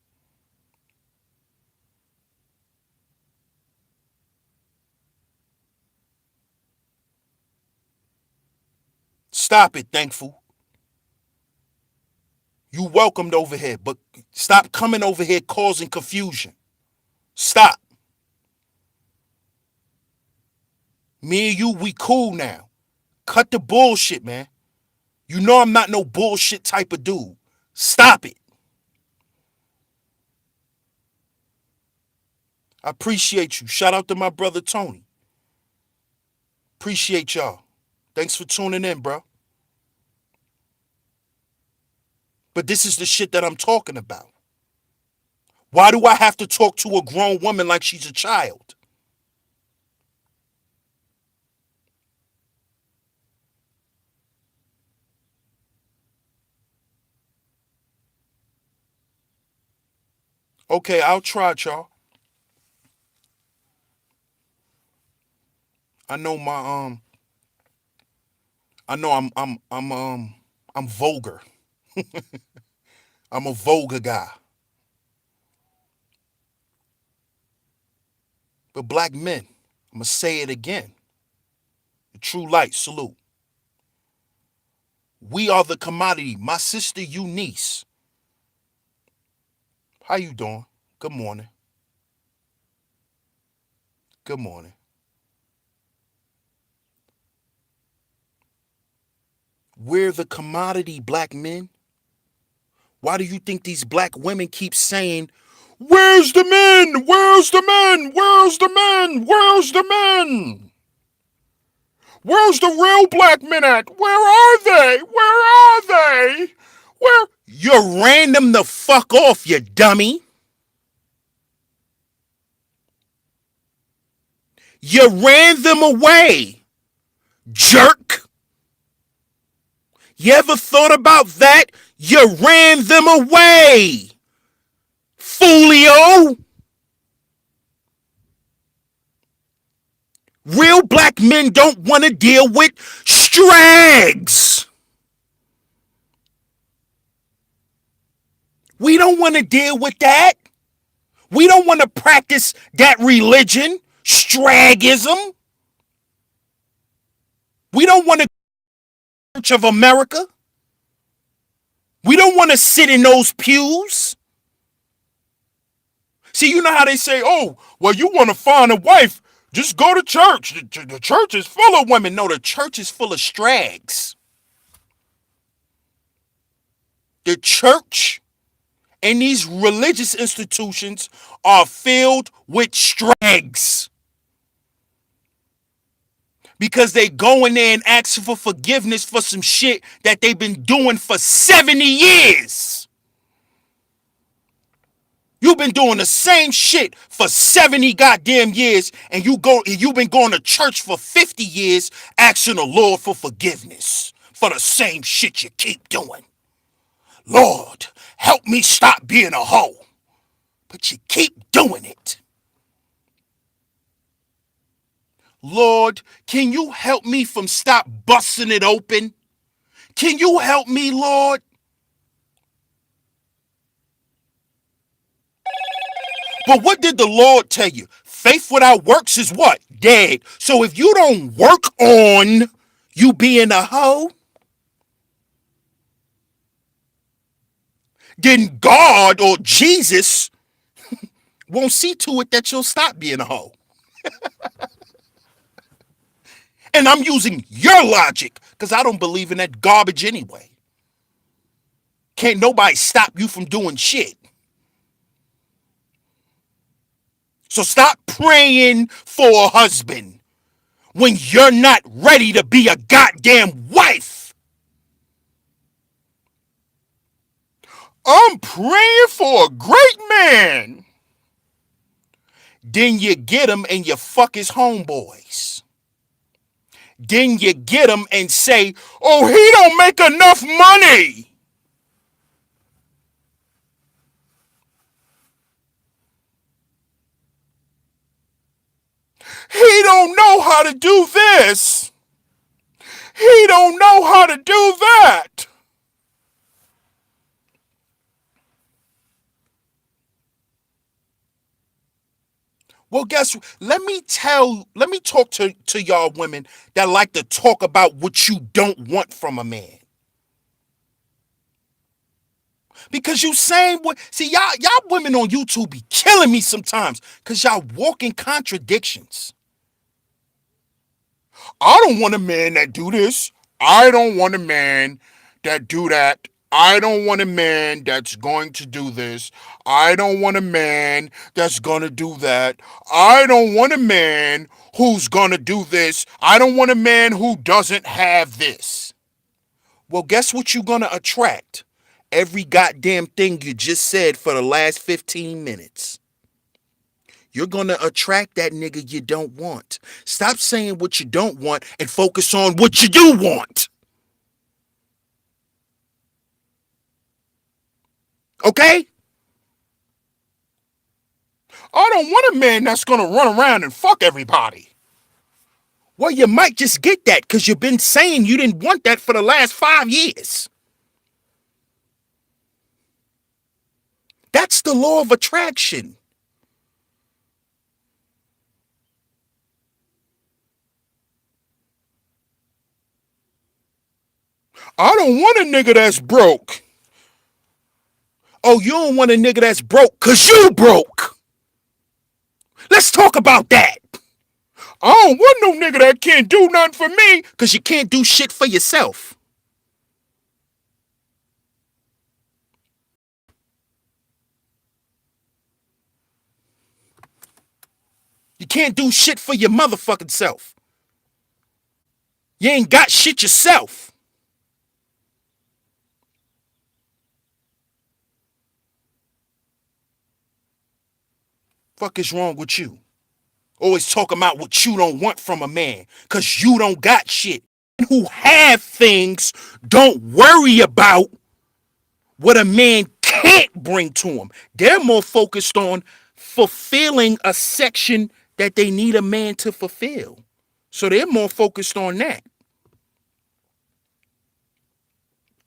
Stop it, Thankful. You welcomed over here, but stop coming over here causing confusion. Stop. Me and you, we cool now. Cut the bullshit, man. You know I'm not no bullshit type of dude. Stop it. I appreciate you. Shout out to my brother Tony. Appreciate y'all. Thanks for tuning in, bro. But this is the shit that I'm talking about. Why do I have to talk to a grown woman like she's a child? Okay, I'll try, y'all. I know I know I'm vulgar. I'm a vulgar guy. But black men, I'm gonna say it again. The true light, salute. We are the commodity. My sister Eunice. How you doing? Good morning. Good morning. We're the commodity, black men. Why do you think these black women keep saying, where's the men? Where's the men? Where's the men? Where's the men? Where's the real black men at? Where are they? Where are they? Where? You ran them the fuck off, you dummy. You ran them away, jerk. You ever thought about that? You ran them away, foolio. Real black men don't want to deal with strags. We don't want to deal with that. We don't want to practice that religion, stragism. We don't want to Church of America. We don't want to sit in those pews. See, you know how they say, oh, well, you want to find a wife, just go to church. The church is full of women. No, the church is full of strags. The church and these religious institutions are filled with strags. Because they go in there and ask for forgiveness for some shit that they've been doing for 70 years. You've been doing the same shit for 70 goddamn years, and you've been going to church for 50 years asking the Lord for forgiveness for the same shit you keep doing. Lord, help me stop being a hoe. But you keep doing it. Lord, can you help me from stop busting it open? Can you help me, Lord? But what did the Lord tell you? Faith without works is what? Dead. So if you don't work on you being a hoe, then God or Jesus won't see to it that you'll stop being a hoe. And I'm using your logic because I don't believe in that garbage anyway. Can't nobody stop you from doing shit. So stop praying for a husband when you're not ready to be a goddamn wife. I'm praying for a great man. Then you get him and you fuck his homeboys. Then you get him and say, oh, he don't make enough money. He don't know how to do this. He don't know how to do that. Well, guess what? Let me talk to y'all women that like to talk about what you don't want from a man. Because you saying what, see, y'all women on YouTube be killing me sometimes because y'all walk in contradictions. I don't want a man that do this. I don't want a man that do that. I don't want a man that's going to do this. I don't want a man that's going to do that. I don't want a man who's going to do this. I don't want a man who doesn't have this. Well, guess what you're going to attract? Every goddamn thing you just said for the last 15 minutes. You're going to attract that nigga you don't want. Stop saying what you don't want and focus on what you do want. Okay? I don't want a man that's going to run around and fuck everybody. Well, you might just get that because you've been saying you didn't want that for the last 5 years. That's the law of attraction. I don't want a nigga that's broke. Oh, you don't want a nigga that's broke because you broke. Let's talk about that. I don't want no nigga that can't do nothing for me because you can't do shit for yourself. can't do shit for your motherfucking self. You ain't got shit yourself. Fuck is wrong with you? Always talking about what you don't want from a man, cause you don't got shit. Who have things don't worry about what a man can't bring to them. They're more focused on fulfilling a section that they need a man to fulfill. So they're more focused on that.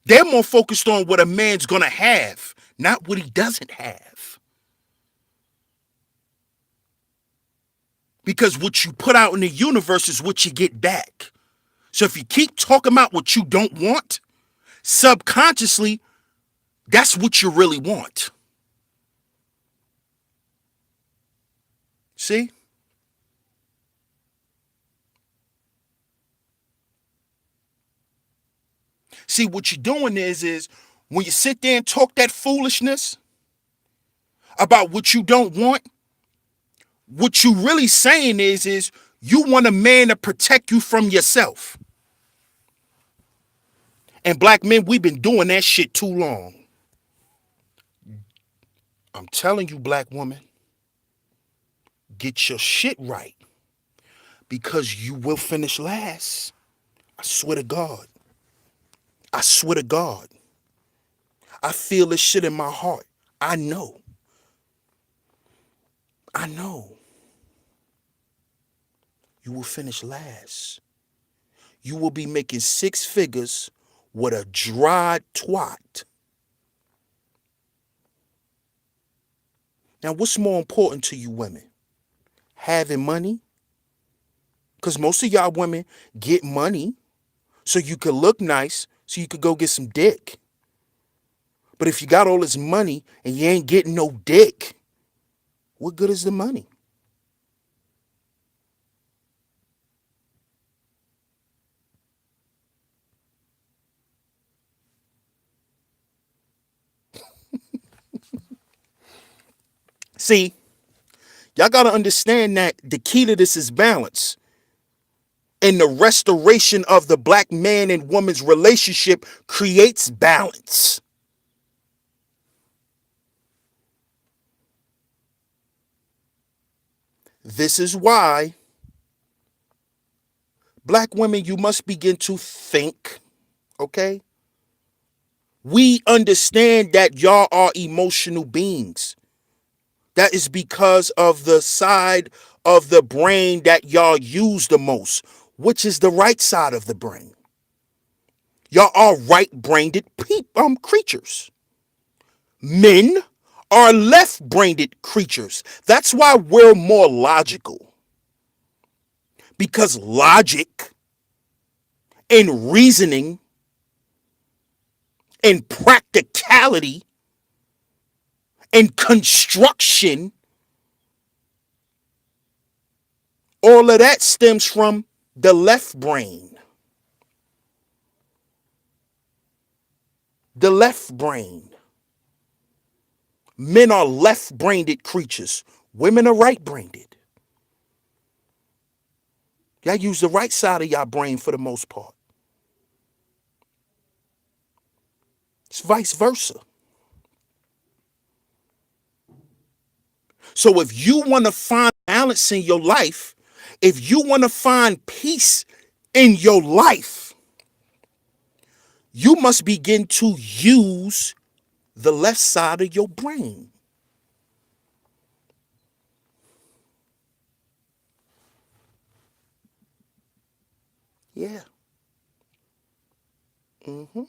They're more focused on what a man's gonna have, not what he doesn't have. Because what you put out in the universe is what you get back. So if you keep talking about what you don't want, subconsciously, that's what you really want. See? See, what you're doing is when you sit there and talk that foolishness about what you don't want, what you really saying is you want a man to protect you from yourself. And black men, we've been doing that shit too long. I'm telling you, black woman, get your shit right because you will finish last. I swear to God. I swear to God. I feel this shit in my heart. I know. I know. You will finish last. You will be making 6 figures with a dry twat. Now, what's more important to you women? Having money? Because most of y'all women get money so you could look nice, so you could go get some dick. But if you got all this money and you ain't getting no dick, what good is the money? See, y'all got to understand that the key to this is balance. And the restoration of the black man and woman's relationship creates balance. This is why, black women, you must begin to think, okay? We understand that y'all are emotional beings. That is because of the side of the brain that y'all use the most, which is the right side of the brain. Y'all are right-brained creatures. Men are left-brained creatures. That's why we're more logical. Because logic and reasoning and practicality and construction, all of that stems from the left brain. The left brain. Men are left-brained creatures. Women are right-brained. Y'all use the right side of y'all brain for the most part. It's vice versa. So if you want to find balance in your life, if you want to find peace in your life, you must begin to use the left side of your brain. Yeah. Mm-hmm.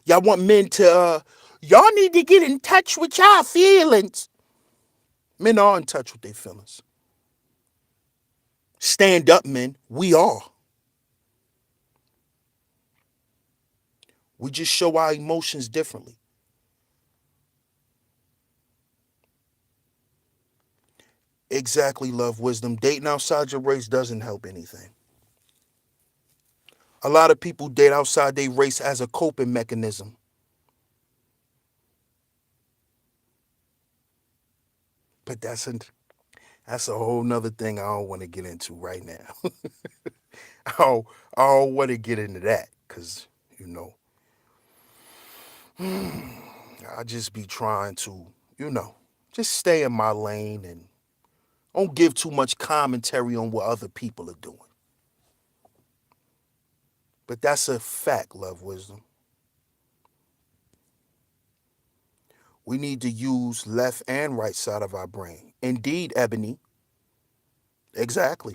Y'all want men to, y'all need to get in touch with y'all feelings. Men are in touch with their feelings. Stand up, men. We are. We just show our emotions differently. Exactly, love, wisdom. Dating outside your race doesn't help anything. A lot of people date outside their race as a coping mechanism. But that's a whole nother thing I don't want to get into right now. I don't want to get into that because, you know, I just be trying to, you know, just stay in my lane and don't give too much commentary on what other people are doing. But that's a fact, Love Wisdom. We need to use left and right side of our brain. Indeed, Ebony. Exactly.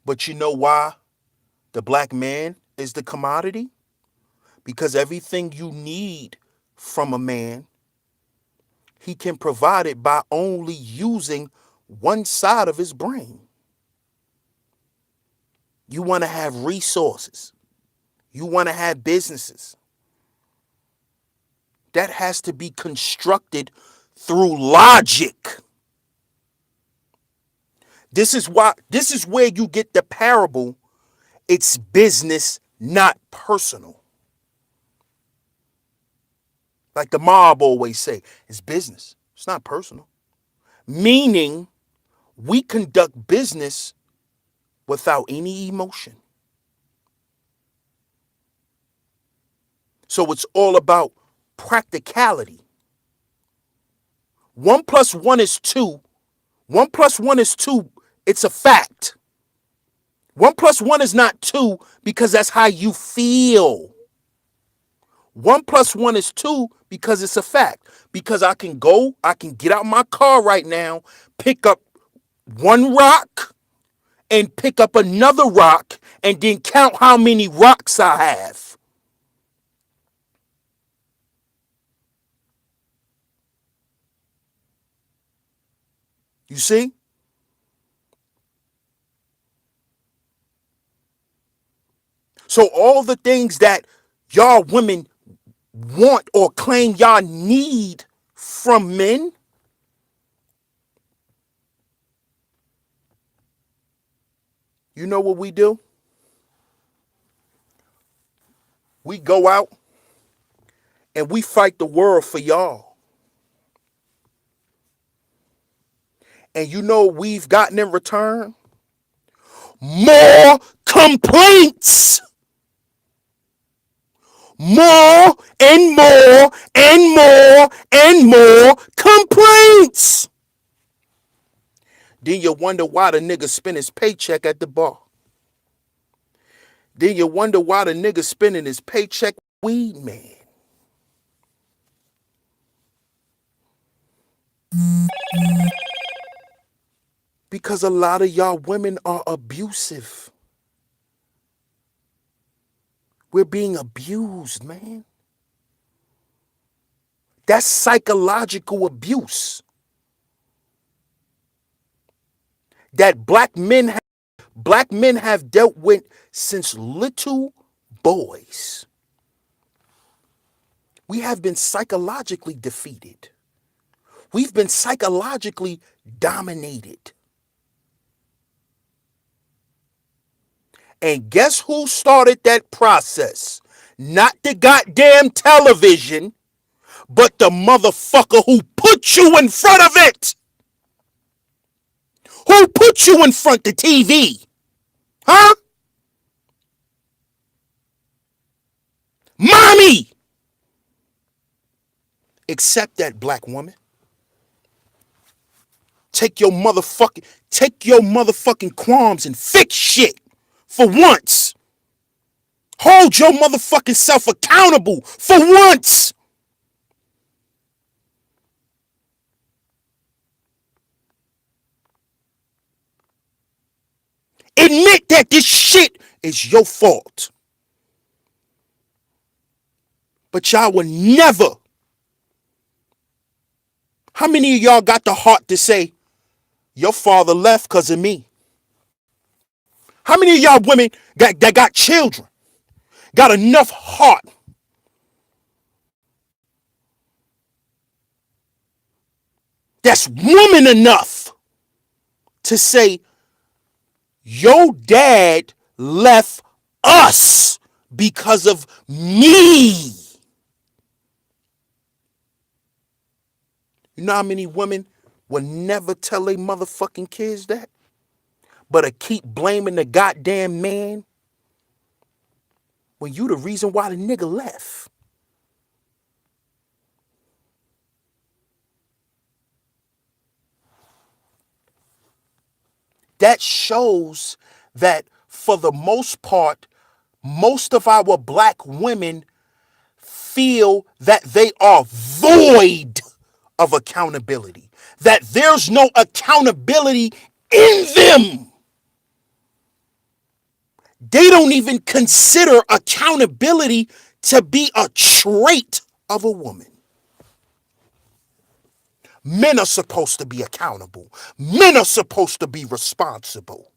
But you know why the black man is the commodity? Because everything you need from a man, he can provide it by only using one side of his brain. You want to have resources. You want to have businesses. That has to be constructed through logic. This is where you get the parable. It's business, not personal. Like the mob always say, it's business. It's not personal. Meaning, we conduct business without any emotion. So it's all about practicality. 1 + 1 is 2. 1 + 1 is 2. It's a fact. 1 + 1 is not 2 because that's how you feel. 1 + 1 is 2 because it's a fact. Because I can get out my car right now, pick up one rock and pick up another rock and then count how many rocks I have. You see? So all the things that y'all women want or claim y'all need from men, you know what we do? We go out and we fight the world for y'all. And you know what we've gotten in return? More complaints. More and more and more and more complaints. Then you wonder why the nigga spend his paycheck at the bar. Then you wonder why the nigga spending his paycheck weed man. Because a lot of y'all women are abusive. We're being abused, man. That's psychological abuse. That black men have dealt with since little boys. We have been psychologically defeated. We've been psychologically dominated. And guess who started that process? Not the goddamn television, but the motherfucker who put you in front of it. Who put you in front of TV? Huh? Mommy! Accept that, black woman. Take your motherfucking qualms and fix shit for once. Hold your motherfucking self accountable for once. Admit that this shit is your fault. But y'all will never. How many of y'all got the heart to say, your father left because of me? How many of y'all women that got children got enough heart that's woman enough to say, your dad left us because of me? You know how many women will never tell their motherfucking kids that? But to keep blaming the goddamn man when you the reason why the nigga left. That shows that for the most part, most of our black women feel that they are void of accountability, that there's no accountability in them. They don't even consider accountability to be a trait of a woman. Men are supposed to be accountable. Men are supposed to be responsible.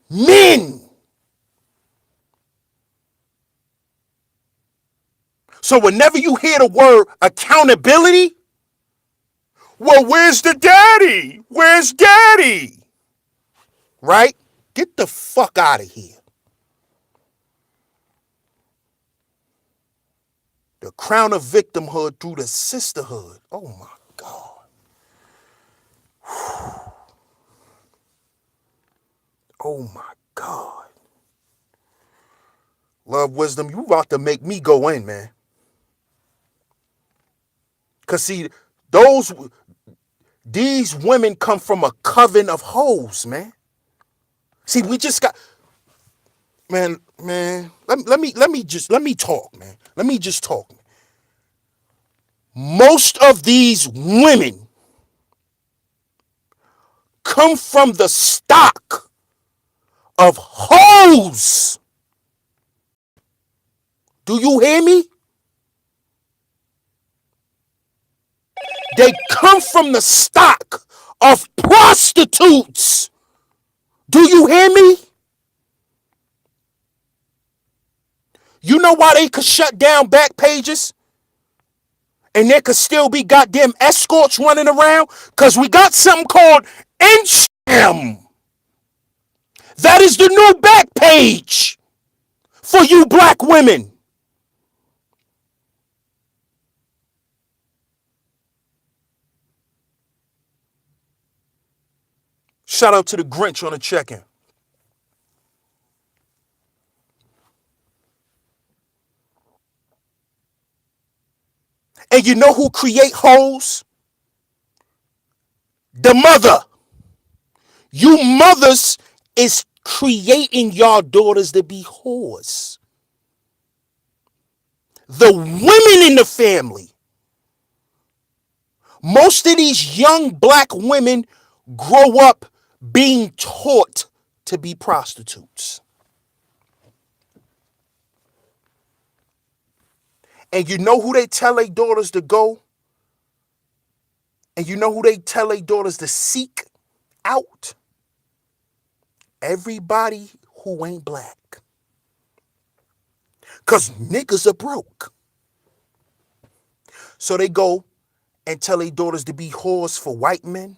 Men. So whenever you hear the word accountability, well, where's the daddy? Where's daddy? Right? Get the fuck out of here. The crown of victimhood through the sisterhood. Oh my God. Oh my God. Love, wisdom, you about to make me go in, man. Cause see, these women come from a coven of hoes, man. See, we just got, man. Let me talk, man. Let me just talk. Most of these women come from the stock of hoes. Do you hear me? They come from the stock of prostitutes. Do you hear me? You know why they could shut down back pages? And there could still be goddamn escorts running around? Because we got something called Instagram. That is the new back page for you black women. Shout out to the Grinch on the check-in. And you know who create hoes? The mother. You mothers is creating y'all daughters to be whores. The women in the family. Most of these young black women grow up being taught to be prostitutes. And you know who they tell their daughters to go? And you know who they tell their daughters to seek out? Everybody who ain't black. Because niggas are broke. So they go and tell their daughters to be whores for white men,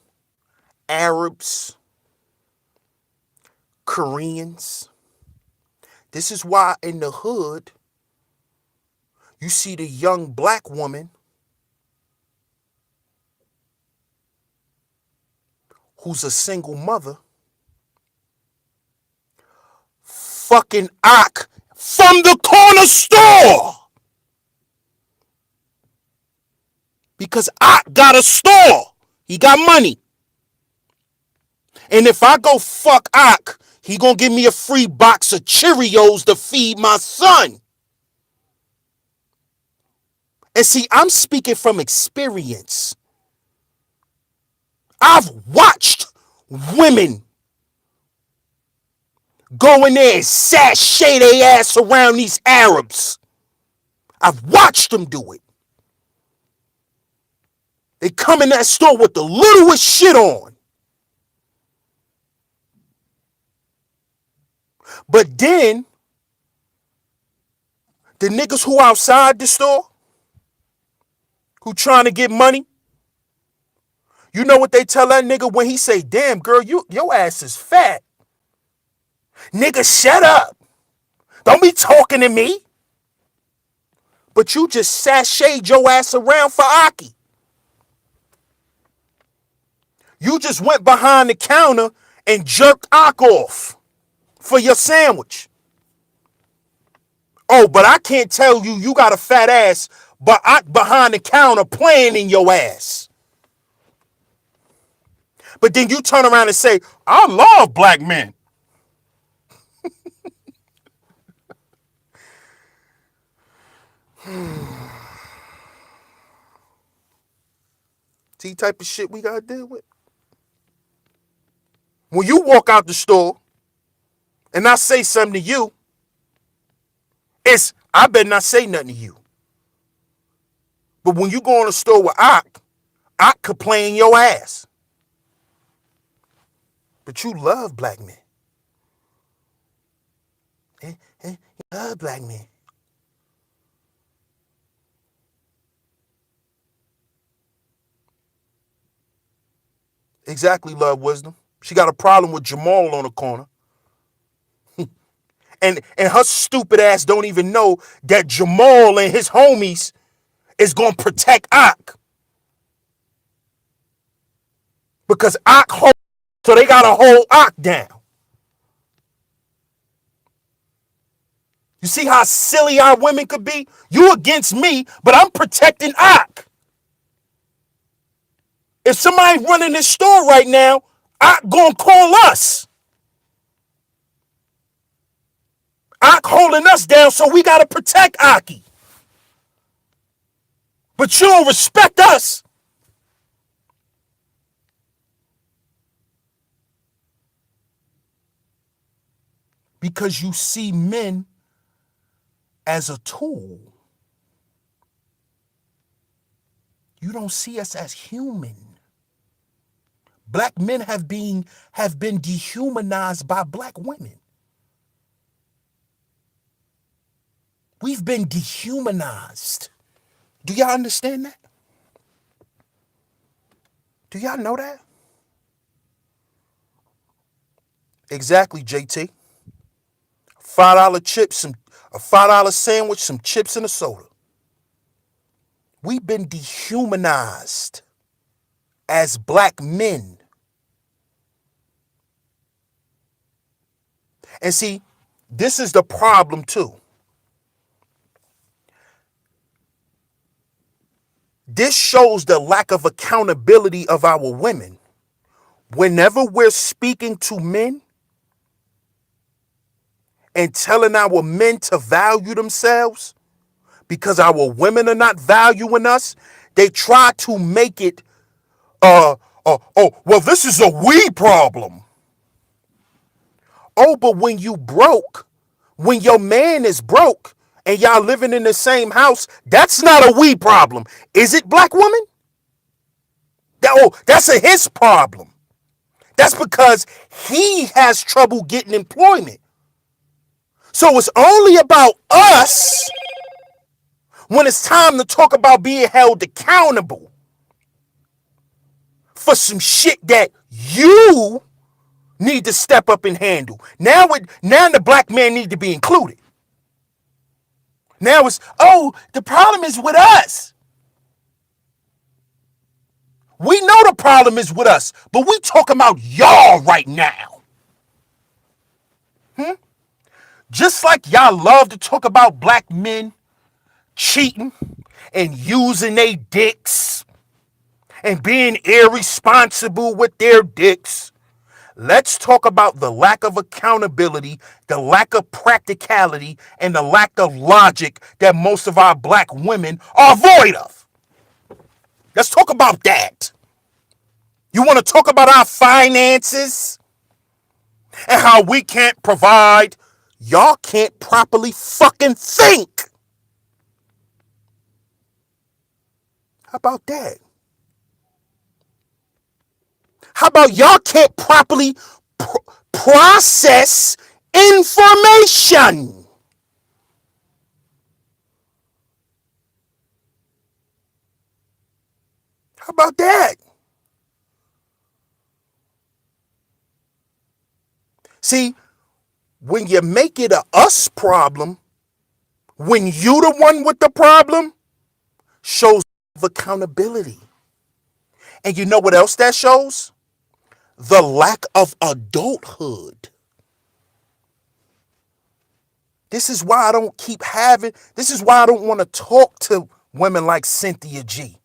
Arabs, Koreans. This is why in the hood, you see the young black woman who's a single mother fucking Ak from the corner store. Because Ak got a store. He got money. And if I go fuck Ak, he gonna give me a free box of Cheerios to feed my son. And see, I'm speaking from experience. I've watched women go in there and sashay their ass around these Arabs. I've watched them do it. They come in that store with the littlest shit on. But then, the niggas who outside the store, who trying to get money, you know what they tell that nigga when he say, damn, girl, your ass is fat. Nigga, shut up. Don't be talking to me. But you just sashayed your ass around for Aki. You just went behind the counter and jerked Ak off for your sandwich. Oh, but I can't tell you you got a fat ass, but Ak behind the counter playing in your ass. But then you turn around and say, I love black men. See type of shit we gotta deal with. When you walk out the store and I say something to you, I better not say nothing to you. But when you go in the store with Ak could play in your ass. But you love black men. You love black men. Exactly, love wisdom. She got a problem with Jamal on the corner. And her stupid ass don't even know that Jamal and his homies is going to protect Ak. Because Ak hold, so they got to hold Ak down. You see how silly our women could be? You against me, but I'm protecting Ak. If somebody running this store right now, Ak gonna call us. Ak holding us down, so we gotta protect Aki. But you don't respect us. Because you see men as a tool. You don't see us as human. Black men have been dehumanized by black women. We've been dehumanized. Do y'all understand that? Do y'all know that? Exactly, JT. $5 chips, a $5 sandwich, some chips and a soda. We've been dehumanized as black men. And see, this is the problem too. This shows the lack of accountability of our women. Whenever we're speaking to men and telling our men to value themselves because our women are not valuing us, they try to make it, well, this is a we problem. Oh, but when you broke, when your man is broke and y'all living in the same house, that's not a we problem. Is it, black woman? That's a his problem. That's because he has trouble getting employment. So it's only about us when it's time to talk about being held accountable for some shit that you need to step up and handle. Now the black man need to be included. Now it's, the problem is with us. We know the problem is with us, but we talking about y'all right now. Just like y'all love to talk about black men cheating and using their dicks and being irresponsible with their dicks, let's talk about the lack of accountability, the lack of practicality, and the lack of logic that most of our black women are void of. Let's talk about that. You want to talk about our finances and how we can't provide? Y'all can't properly fucking think. How about that? How about y'all can't properly process information? How about that? See, when you make it a us problem, When you the one with the problem, shows accountability. And you know what else that shows? The lack of adulthood. This is why I don't keep having, this is why I don't want to talk to women like Cynthia G.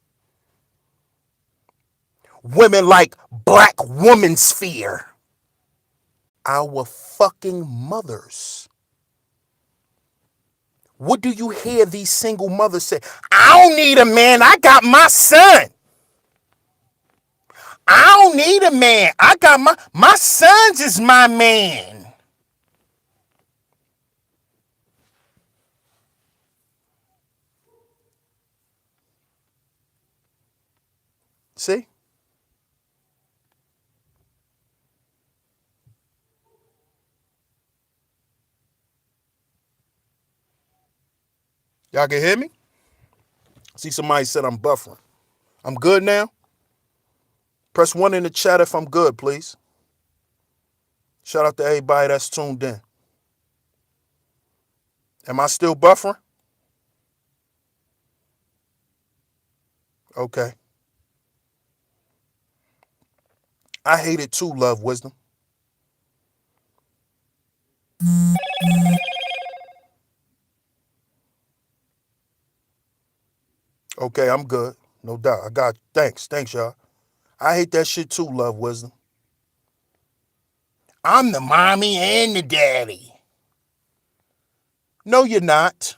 Women like Black Woman Sphere. Our fucking mothers. What do you hear these single mothers say? I don't need a man. I got my son. I don't need a man. I got my sons is my man. See? Y'all can hear me? See, somebody said I'm buffering. I'm good now? Press 1 in the chat if I'm good, please. Shout out to everybody that's tuned in. Am I still buffering? Okay. I hate it too, Love Wisdom. Okay, I'm good. No doubt. I got you. Thanks. Thanks, y'all. I hate that shit too, Love Wisdom. I'm the mommy and the daddy. No, you're not.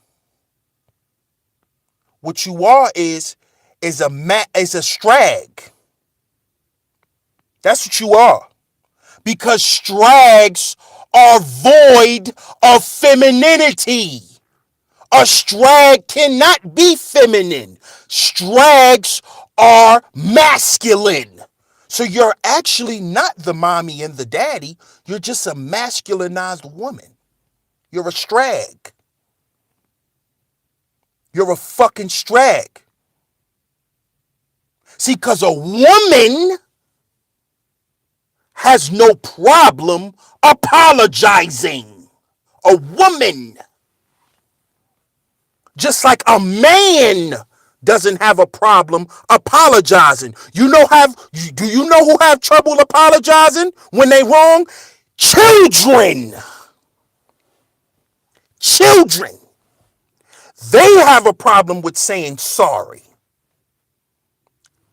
What you are is a strag. That's what you are. Because strags are void of femininity. A strag cannot be feminine. Strags are masculine. So you're actually not the mommy and the daddy. You're just a masculinized woman. You're a strag. You're a fucking strag. See, because a woman has no problem apologizing. A woman. Just like a man doesn't have a problem apologizing. Do you know who have trouble apologizing when they wrong? Children. Children. They have a problem with saying sorry.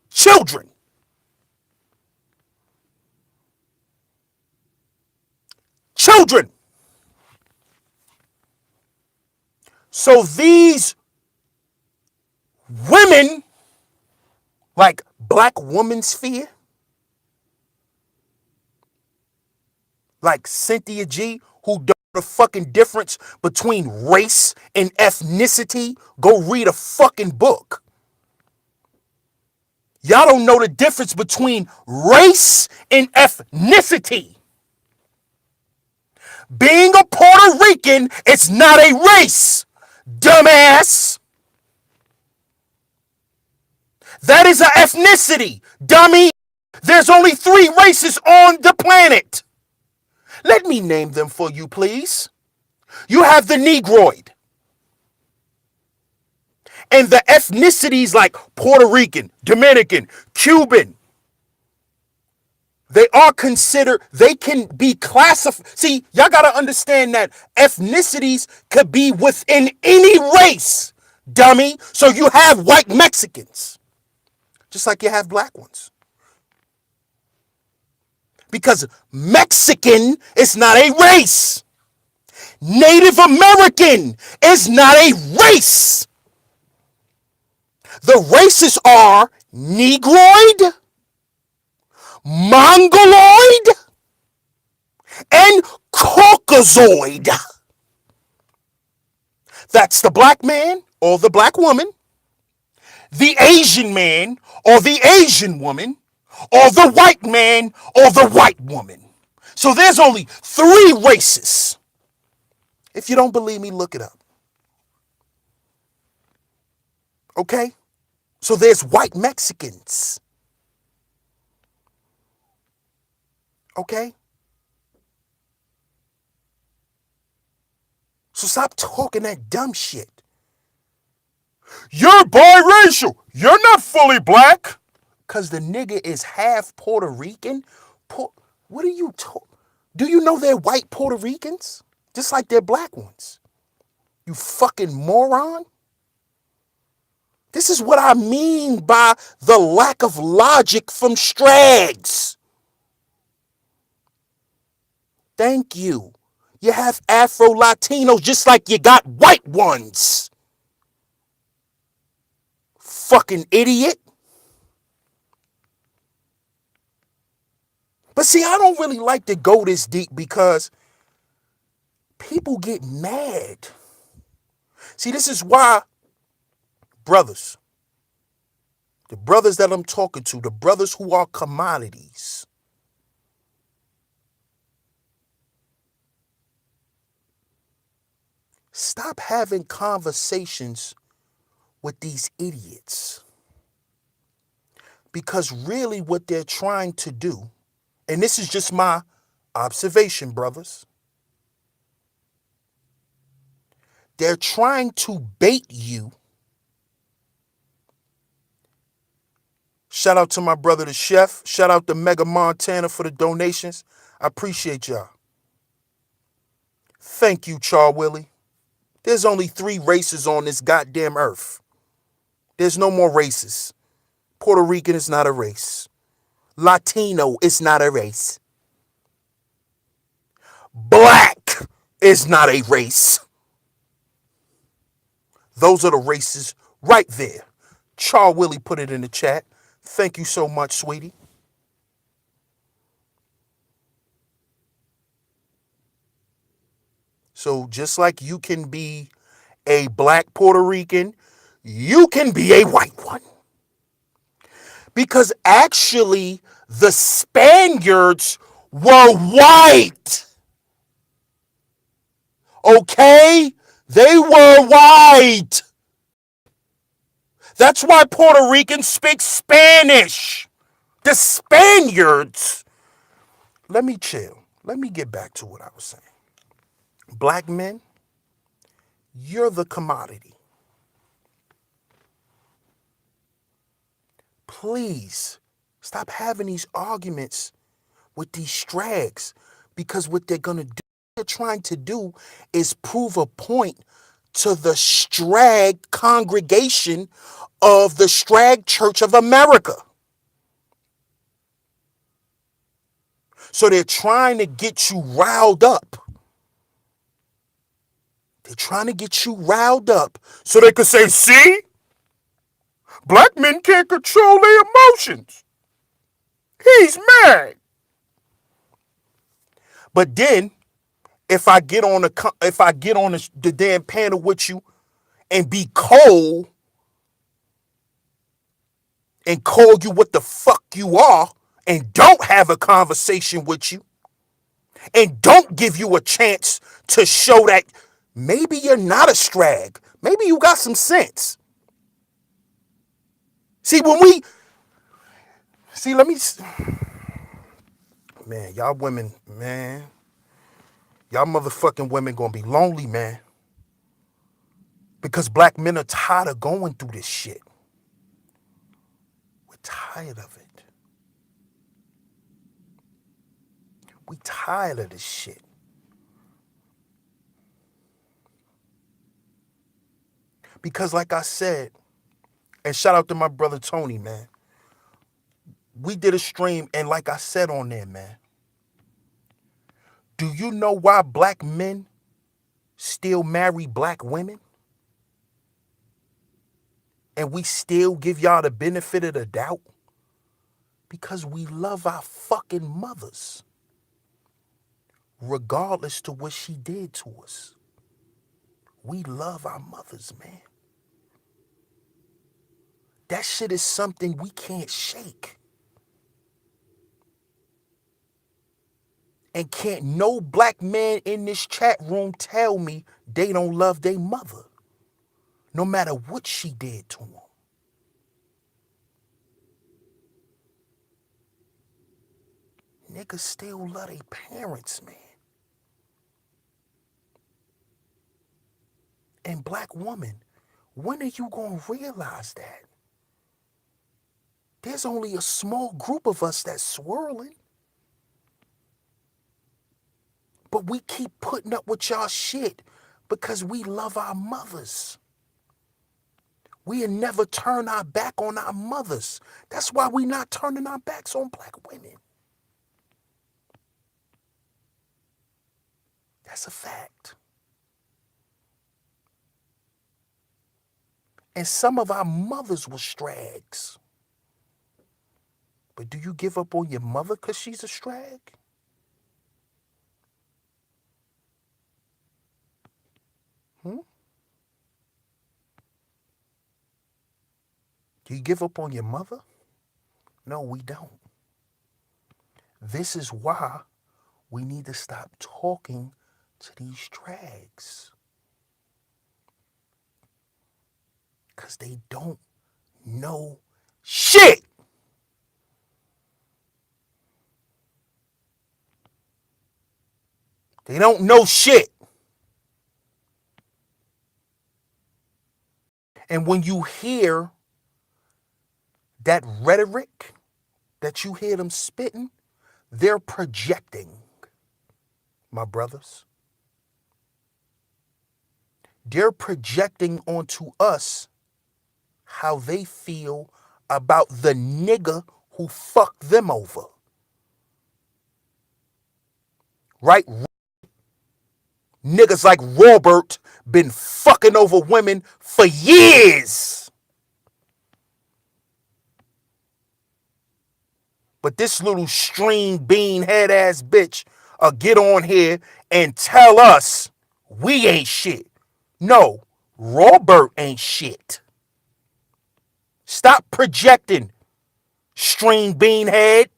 Children. Children. So these women, like Black Woman Sphere, like Cynthia G, who don't know the fucking difference between race and ethnicity, go read a fucking book. Y'all don't know the difference between race and ethnicity. Being a Puerto Rican, it's not a race, dumbass. That is an ethnicity, dummy. There's only 3 races on the planet. Let me name them for you, please. You have the Negroid. And the ethnicities like Puerto Rican, Dominican, Cuban, they are considered, they can be classified. See, y'all got to understand that ethnicities could be within any race, dummy. So you have white Mexicans, just like you have black ones. Because Mexican is not a race. Native American is not a race. The races are Negroid, Mongoloid, and Caucasoid. That's the black man or the black woman, the Asian man or the Asian woman, or the white man or the white woman. So there's only 3 races. If you don't believe me, look it up. Okay? So there's white Mexicans. Okay? So stop talking that dumb shit. You're biracial. You're not fully black. Because the nigga is half Puerto Rican. What are you talking? Do you know they're white Puerto Ricans? Just like they're black ones. You fucking moron. This is what I mean by the lack of logic from Strags. Thank you. You have Afro-Latinos just like you got white ones. Fucking idiot. But see, I don't really like to go this deep because people get mad. See, this is why, brothers, the brothers that I'm talking to, the brothers who are commodities, stop having conversations with these idiots. Because really what they're trying to do, and this is just my observation, brothers, they're trying to bait you. Shout out to my brother, the chef. Shout out to Mega Montana for the donations. I appreciate y'all. Thank you, Char Willie. There's only 3 races on this goddamn earth. There's no more races. Puerto Rican is not a race. Latino is not a race. Black is not a race. Those are the races right there. Char Willie put it in the chat. Thank you so much, sweetie. So just like you can be a black Puerto Rican, you can be a white one. Because actually, the Spaniards were white. Okay? They were white. That's why Puerto Ricans speak Spanish. The Spaniards. Let me chill. Let me get back to what I was saying. Black men, you're the commodity. Please stop having these arguments with these strags, because what they're trying to do is prove a point to the strag congregation of the Strag Church of America. So they're trying to get you riled up. They're trying to get you riled up so they could say, see, black men can't control their emotions. He's mad. But then, if I get on the damn panel with you and be cold and call you what the fuck you are and don't have a conversation with you and don't give you a chance to show that maybe you're not a strag. Maybe you got some sense. See, man, y'all women, man, y'all motherfucking women gonna be lonely, man. Because black men are tired of going through this shit. We're tired of it. We tired of this shit. Because like I said, and shout out to my brother Tony, man. We did a stream, and like I said on there, man, do you know why black men still marry black women? And we still give y'all the benefit of the doubt? Because we love our fucking mothers, regardless to what she did to us. We love our mothers, man. That shit is something we can't shake. And can't no black man in this chat room tell me they don't love their mother, no matter what she did to them. Niggas still love their parents, man. And black woman, When are you going to realize that? There's only a small group of us that's swirling. But we keep putting up with y'all shit because we love our mothers. We'll never turn our back on our mothers. That's why we not turning our backs on black women. That's a fact. And some of our mothers were strags. But do you give up on your mother because she's a strag? Hmm? Do you give up on your mother? No, we don't. This is why we need to stop talking to these drags. Because they don't know shit. They don't know shit. And when you hear that rhetoric that you hear them spitting, they're projecting, my brothers. They're projecting onto us how they feel about the nigga who fucked them over. Right? Niggas like Robert been fucking over women for years. But this little string bean head ass bitch get on here and tell us we ain't shit. No, Robert ain't shit. Stop projecting, string bean head.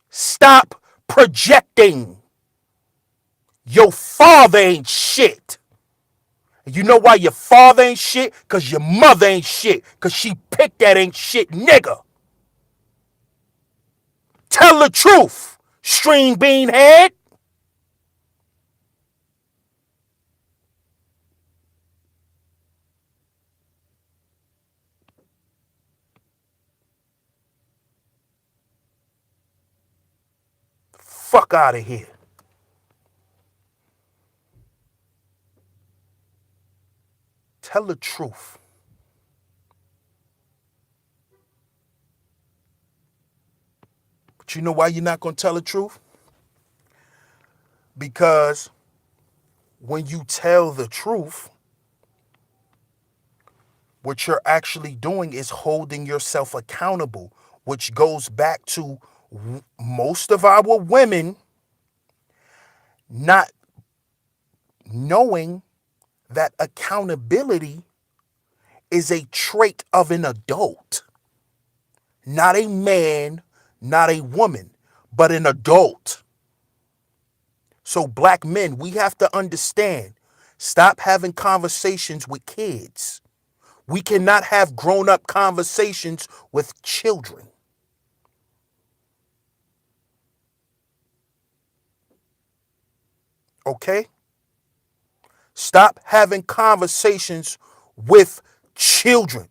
Stop projecting. Your father ain't shit. You know why your father ain't shit? Because your mother ain't shit. Because she picked that ain't shit nigga. Tell the truth, string bean head. Fuck out of here. Tell the truth. But you know why you're not going to tell the truth? Because when you tell the truth, what you're actually doing is holding yourself accountable, which goes back to most of our women not knowing that accountability is a trait of an adult, not a man, not a woman, but an adult. So black men, we have to understand, stop having conversations with kids. We cannot have grown-up conversations with children. Okay? Stop having conversations with children.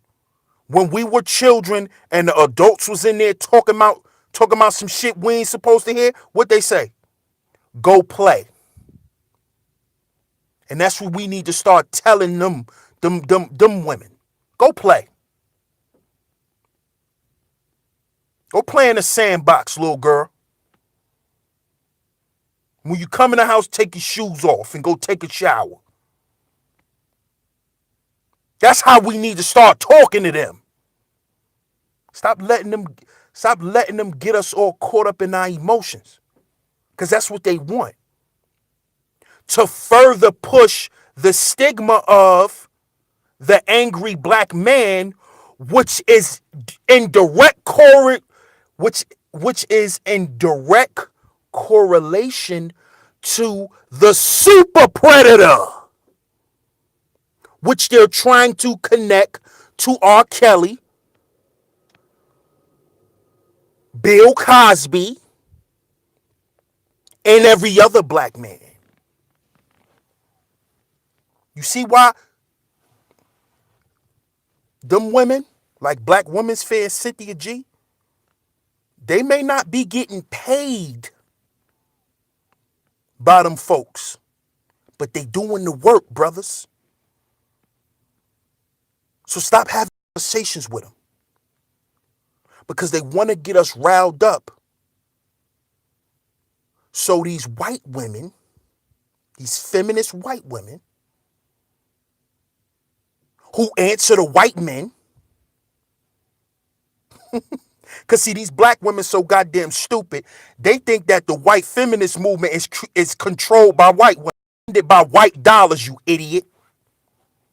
When we were children and the adults was in there talking about some shit we ain't supposed to hear, what they say? Go play. And that's what we need to start telling them women. Go play. Go play in the sandbox, little girl. When you come in the house, take your shoes off and go take a shower. That's how we need to start talking to them. Stop letting them get us all caught up in our emotions. Because that's what they want. To further push the stigma of the angry black man, which is in direct which is in direct correlation to the super predator, which they're trying to connect to R. Kelly, Bill Cosby, and every other black man. You see why them women, like Black Women's Fair and Cynthia G, they may not be getting paid by them folks, but they doing the work, brothers. So stop having conversations with them because they want to get us riled up. So these white women, these feminist white women who answer to white men, because see, these black women so goddamn stupid, they think that the white feminist movement is controlled by white women, funded by white dollars, you idiot.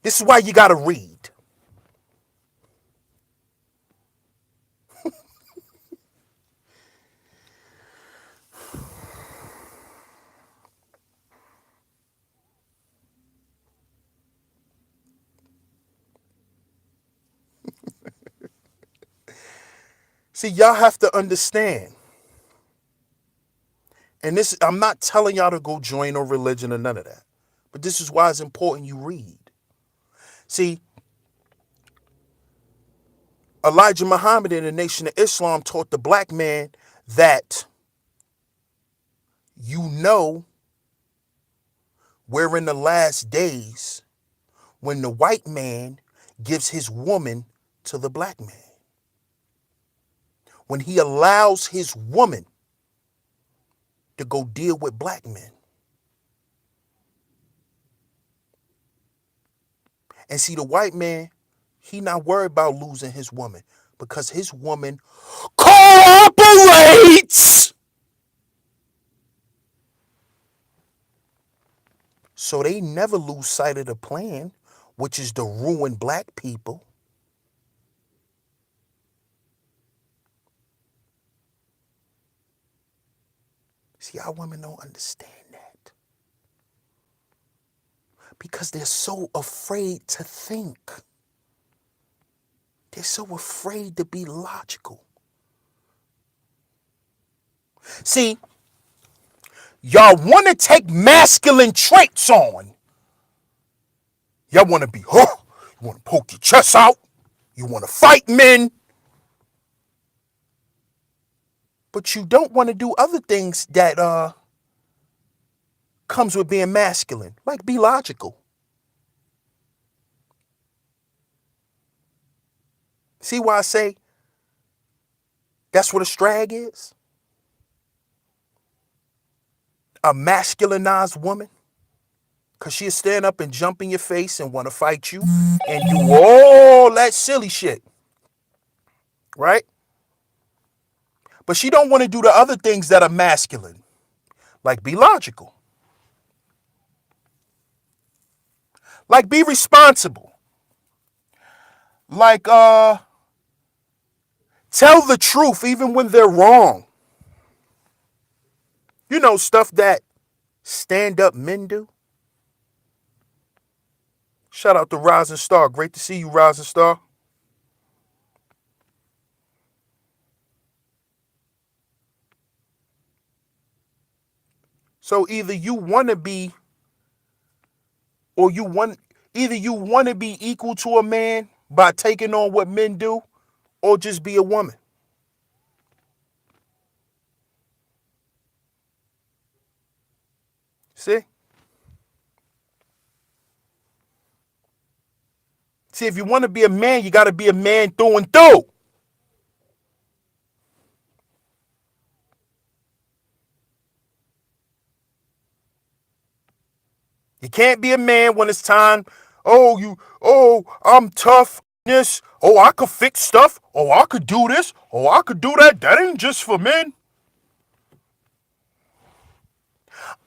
This is why you got to read. See, y'all have to understand. And this, I'm not telling y'all to go join no religion or none of that. But this is why it's important you read. See, Elijah Muhammad in the Nation of Islam taught the black man that you know we're in the last days when the white man gives his woman to the black man. When he allows his woman to go deal with black men. And see, the white man, he not worried about losing his woman because his woman cooperates. So they never lose sight of the plan, which is to ruin black people. See, our women don't understand that. Because they're so afraid to think. They're so afraid to be logical. See, y'all want to take masculine traits on. Y'all want to be, huh? You want to poke your chest out. You want to fight men. But you don't want to do other things that comes with being masculine. Like be logical. See why I say that's what a strag is? A masculinized woman. Because she'll stand up and jump in your face and want to fight you and do all that silly shit. Right? But she don't want to do the other things that are masculine. Like be logical. Like be responsible. Like tell the truth even when they're wrong. You know, stuff that stand-up men do. Shout out to Rising Star. Great to see you, Rising Star. So either you want to be or either you want to be equal to a man by taking on what men do or just be a woman. See? See, if you want to be a man, you got to be a man through and through. You can't be a man when it's time. I'm tough. This. Oh, I could fix stuff. Oh, I could do this. Oh, I could do that. That ain't just for men.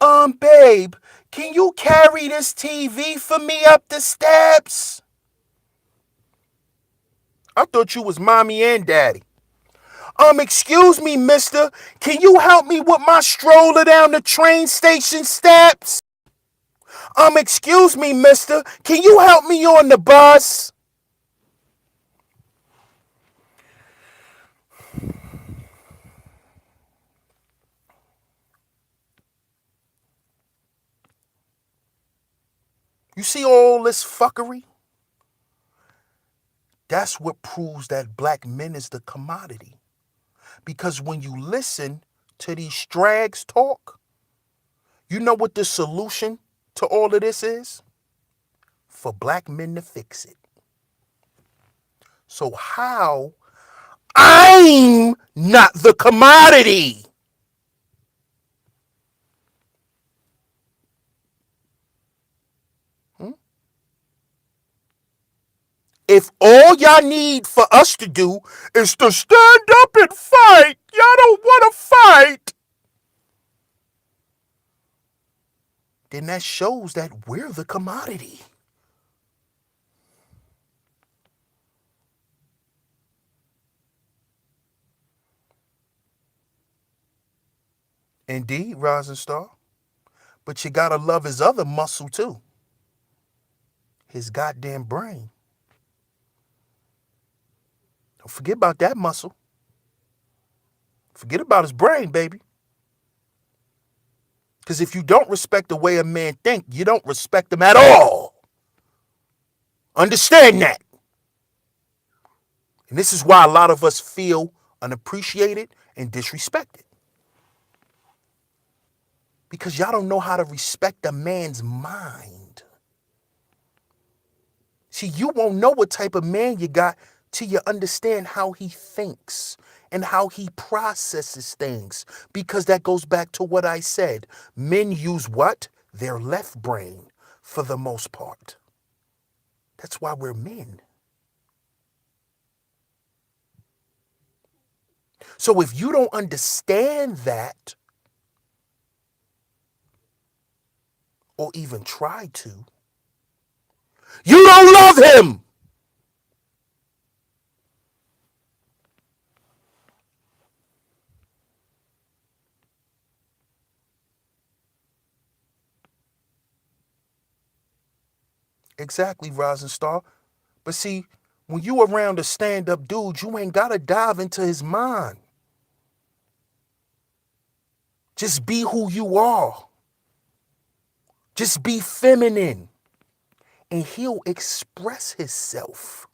Babe, can you carry this TV for me up the steps? I thought you was mommy and daddy. Excuse me, mister. Can you help me with my stroller down the train station steps? Excuse me, mister. Can you help me on the bus? You see all this fuckery? That's what proves that black men is the commodity. Because when you listen to these strags talk, you know what the solution to all of this is? For black men to fix it. So how I'm not the commodity? If all y'all need for us to do is to stand up and fight, y'all don't want to fight, then that shows that we're the commodity. Indeed, Rising Star. But you gotta love his other muscle too. His goddamn brain. Don't forget about that muscle. Forget about his brain, baby. Because if you don't respect the way a man think, you don't respect him at all. Understand that. And this is why a lot of us feel unappreciated and disrespected. Because y'all don't know how to respect a man's mind. See, you won't know what type of man you got till you understand how he thinks and how he processes things. Because that goes back to what I said. Men use what? Their left brain for the most part. That's why we're men. So if you don't understand that, or even try to, you don't love him. Exactly, Rising Star. But see, when you around a stand-up dude, you ain't gotta dive into his mind. Just be who you are. Just be feminine. And he'll express himself.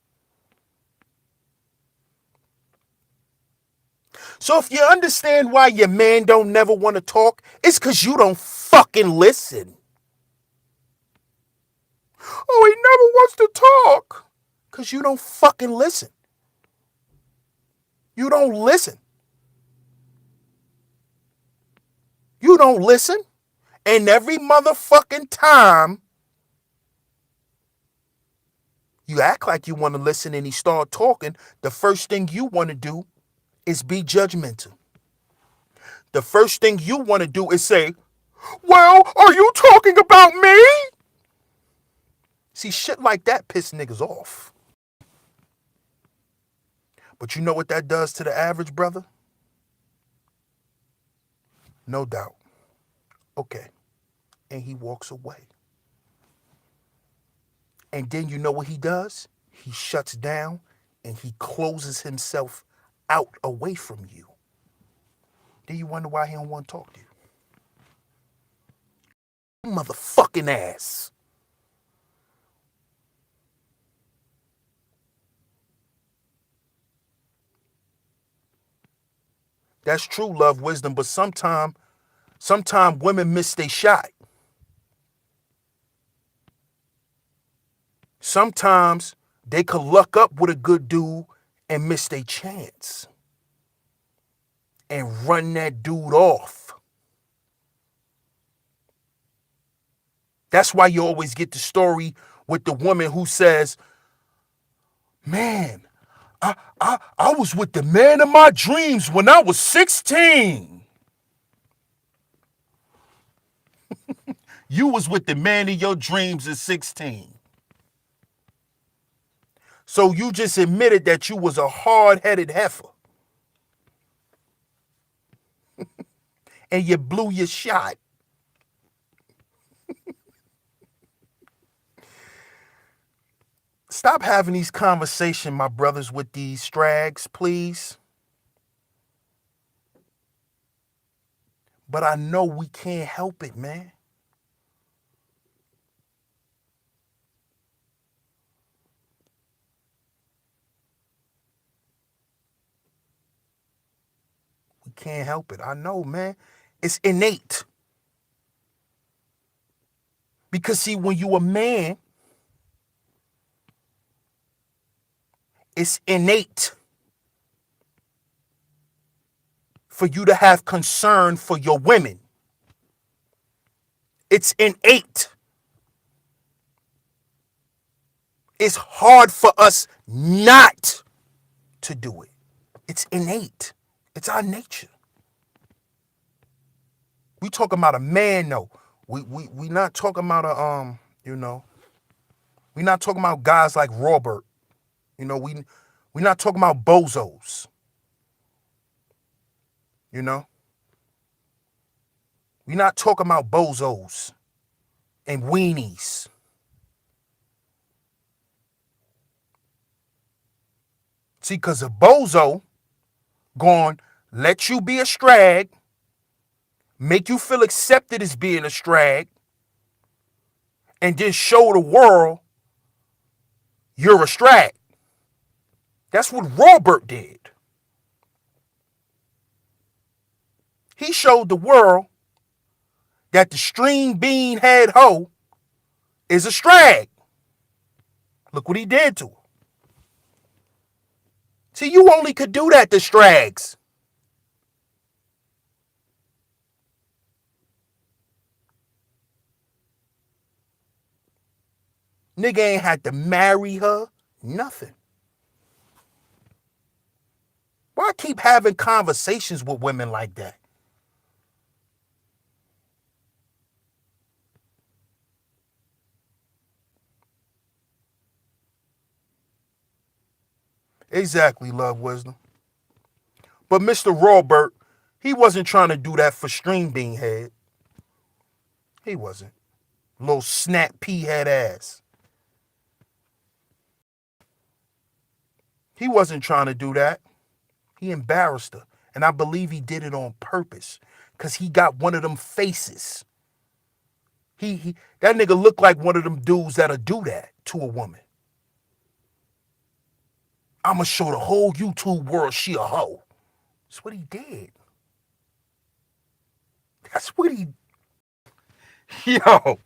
So if you understand why your man don't never want to talk, it's because you don't fucking listen. Oh, he never wants to talk. Because you don't fucking listen. You don't listen. You don't listen. And every motherfucking time you act like you want to listen and he start talking, the first thing you want to do is be judgmental. The first thing you want to do is say, well, are you talking about me? See, shit like that piss niggas off. But you know what that does to the average brother? No doubt. Okay. And he walks away. And then you know what he does? He shuts down and he closes himself out away from you. Then you wonder why he don't want to talk to you. Motherfucking ass. That's true love, wisdom, but sometimes women miss their shot. Sometimes they could luck up with a good dude and miss their chance and run that dude off. That's why you always get the story with the woman who says, man, I was with the man of my dreams when I was 16. You was with the man of your dreams at 16. So you just admitted that you was a hard-headed heifer. And you blew your shot. Stop having these conversations, my brothers, with these strags, please. But I know we can't help it, man. can't help it. I know, man. It's innate. Because see, when you a man, it's innate for you to have concern for your women. It's innate. It's hard for us not to do it. It's innate. It's our nature. We talking about a man though. We not talking about a we not talking about guys like Robert. We not talking about bozos. We not talking about bozos and weenies. See, cause a bozo going let you be a strag, make you feel accepted as being a strag, and then show the world you're a strag. That's what Robert did. He showed the world that the string bean head hoe is a strag. Look what he did to her. See, you only could do that to strags. Nigga ain't had to marry her, nothing. Why keep having conversations with women like that? Exactly, Love Wisdom. But Mr. Robert, he wasn't trying to do that for string bean head. He wasn't. Little snap pea head ass. He wasn't trying to do that. He embarrassed her. And I believe he did it on purpose. Because he got one of them faces. That nigga looked like one of them dudes that'll do that to a woman. I'ma show the whole YouTube world she a hoe. That's what he did. That's what he... Yo,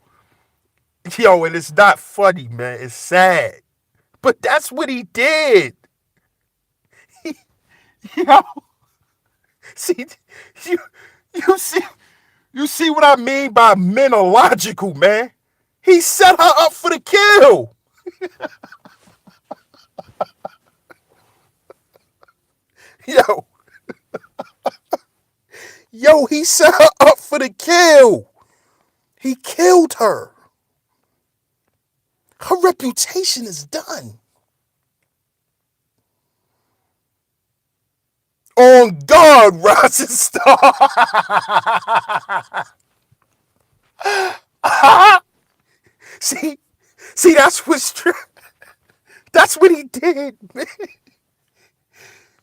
and it's not funny, man. It's sad. But that's what he did. Yo, see, you see what I mean by men are logical, man. He set her up for the kill. Yo, he set her up for the kill. He killed her. Her reputation is done. On God, Rising Star. see, that's what he did, man.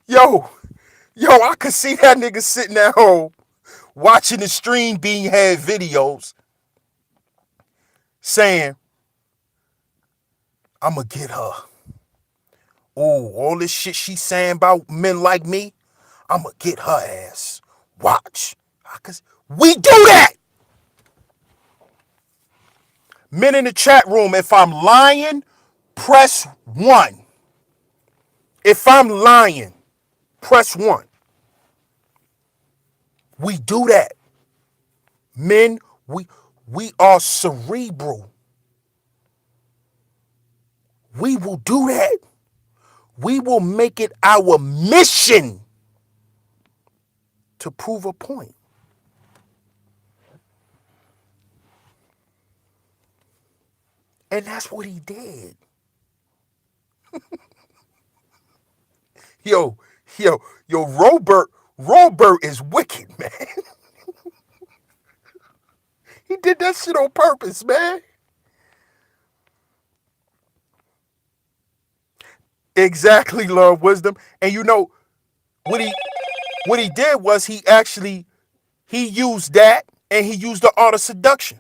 Yo, I could see that nigga sitting at home watching the stream being had videos saying, I'ma get her. Oh, all this shit she saying about men like me, I'ma get her ass. Watch. We do that. Men in the chat room, if I'm lying, press 1. If I'm lying, press 1. We do that. Men, we are cerebral. We will do that. We will make it our mission to prove a point. And that's what he did. Yo, Robert is wicked, man. He did that shit on purpose, man. Exactly, Love Wisdom. And you know, what he did was he used that and he used the art of seduction.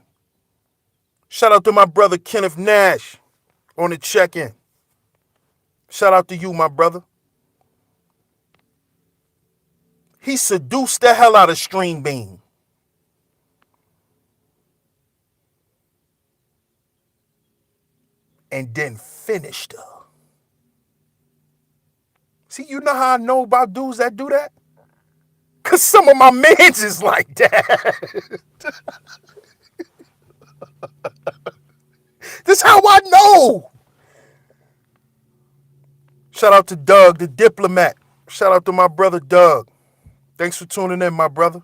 Shout out to my brother Kenneth Nash on the check-in. Shout out to you, my brother. He seduced the hell out of Stream Beam. And then finished her. See, you know how I know about dudes that do that? Because some of my mans is like that. This is how I know. Shout out to Doug, the diplomat. Shout out to my brother Doug. Thanks for tuning in, my brother.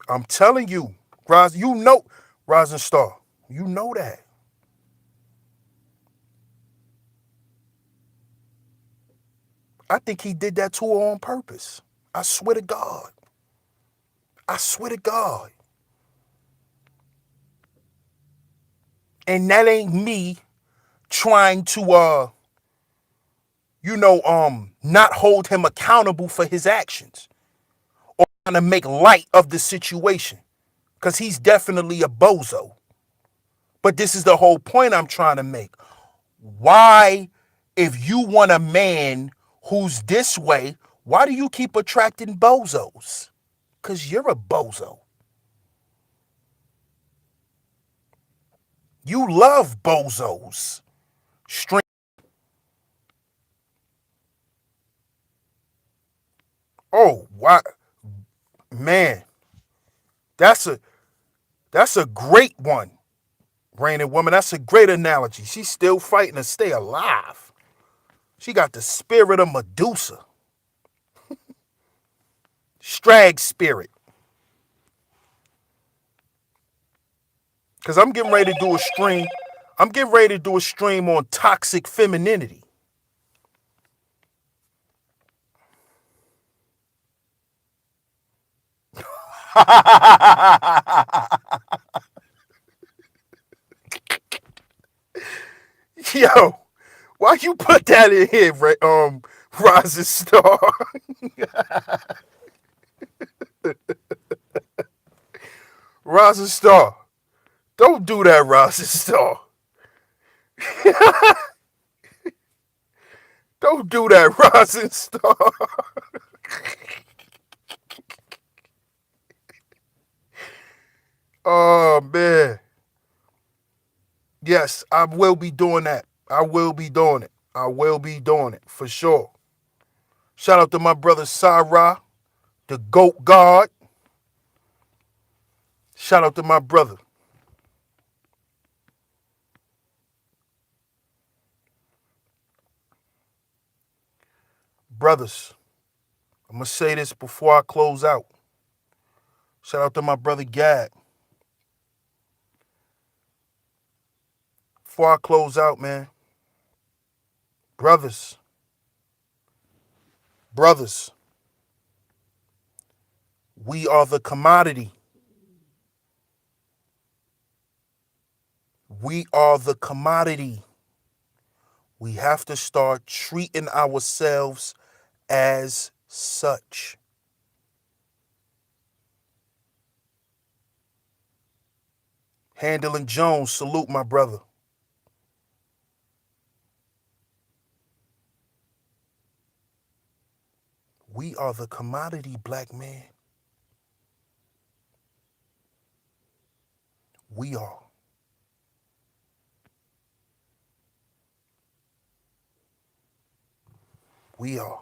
I'm telling you, Roz, you know, Rising Star, you know that. I think he did that to her on purpose. I swear to God. I swear to God. And that ain't me trying to not hold him accountable for his actions or trying to make light of the situation. Because he's definitely a bozo. But this is the whole point I'm trying to make. Why, if you want a man who's this way, why do you keep attracting bozos? Because you're a bozo. You love bozos. String. Oh, why? Man, that's a great one, Raining Woman. That's a great analogy. She's still fighting to stay alive. She got the spirit of Medusa. Strag spirit. Because I'm getting ready to do a stream. I'm getting ready to do a stream on toxic femininity. Yo, why you put that in here, Rising Star? Rising Star. Don't do that, Rising Star. Don't do that, Rising Star. Oh, man. Yes, I will be doing that. I will be doing it. I will be doing it for sure. Shout out to my brother Sarah, the GOAT God. Shout out to my brother. Brothers, I'm going to say this before I close out. Shout out to my brother Gad. Before I close out, man. Brothers, we are the commodity. We are the commodity. We have to start treating ourselves as such. Handling Jones, salute my brother. We are the commodity, black man. We are. We are.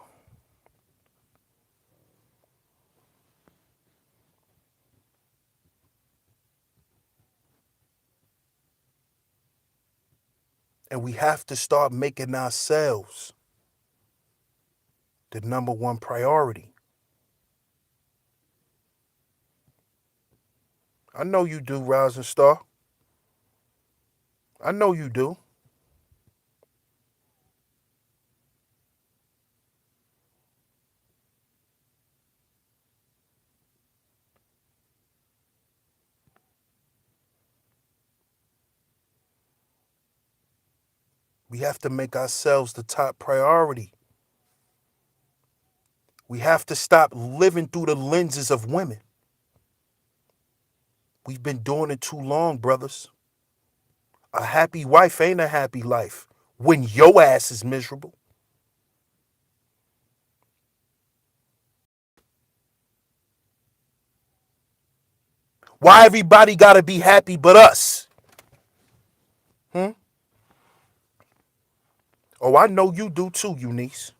And we have to start making ourselves the number one priority. I know you do, Rising Star. I know you do. We have to make ourselves the top priority. We have to stop living through the lenses of women. We've been doing it too long, brothers. A happy wife ain't a happy life when your ass is miserable. Why everybody gotta be happy but us? Oh, I know you do too, Eunice.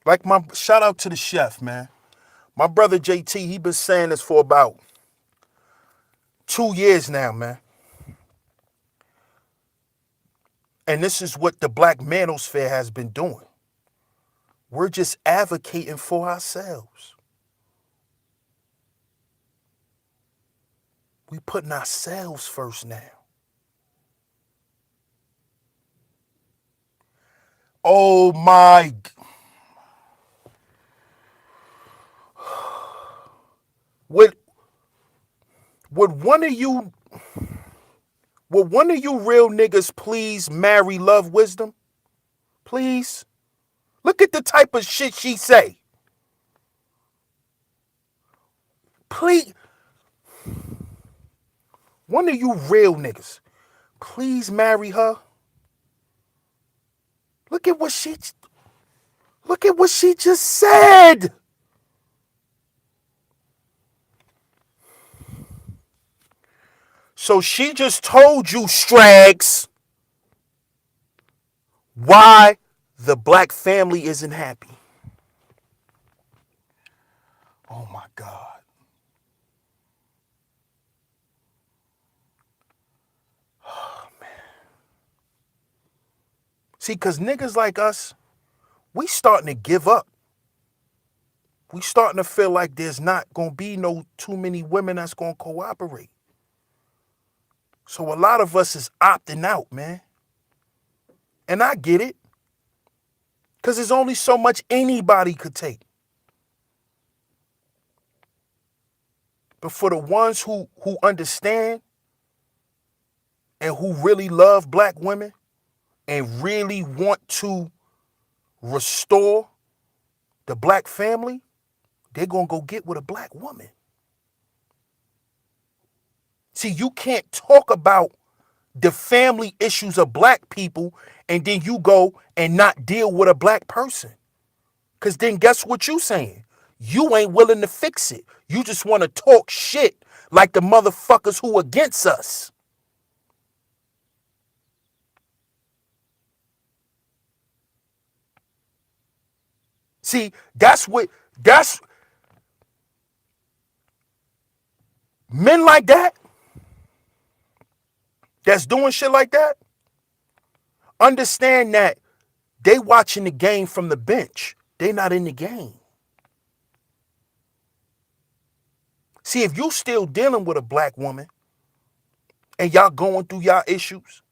Like my shout out to the chef, man. My brother JT, he been saying this for about 2 years now, man. And this is what the Black Manosphere has been doing. We're just advocating for ourselves. We putting ourselves first now. Oh my. Would would one of you would one of you real niggas please marry Love Wisdom? Please? Look at the type of shit she say. Please, one of you real niggas, please marry her. Look at what she just said. So she just told you, Strags, why the black family isn't happy. Oh my God. See, because niggas like us, we starting to give up. We starting to feel like there's not going to be no too many women that's going to cooperate. So a lot of us is opting out, man. And I get it. Because there's only so much anybody could take. But for the ones who understand and who really love black women and really want to restore the black family, they're going to go get with a black woman. See, you can't talk about the family issues of black people and then you go and not deal with a black person. Because then guess what you saying? You ain't willing to fix it. You just want to talk shit like the motherfuckers who against us. See, that's men like that's doing shit like that, understand that they watching the game from the bench. They not in the game. See, if you still dealing with a black woman and y'all going through y'all issues,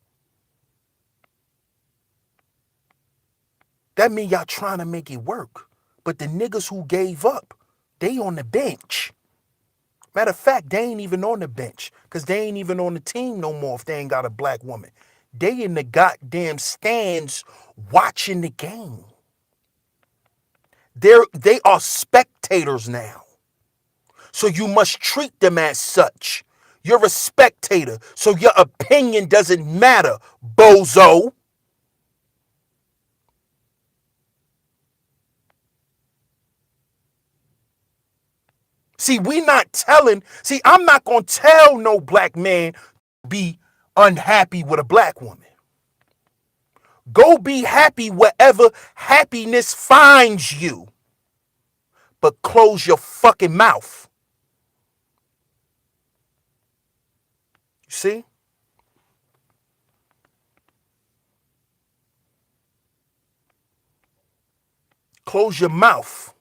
that mean y'all trying to make it work. But the niggas who gave up, they on the bench. Matter of fact, they ain't even on the bench because they ain't even on the team no more if they ain't got a black woman. They in the goddamn stands watching the game. They are spectators now. So you must treat them as such. You're a spectator, so your opinion doesn't matter, bozo. See, I'm not going to tell no black man to be unhappy with a black woman. Go be happy wherever happiness finds you. But close your fucking mouth. You see? Close your mouth.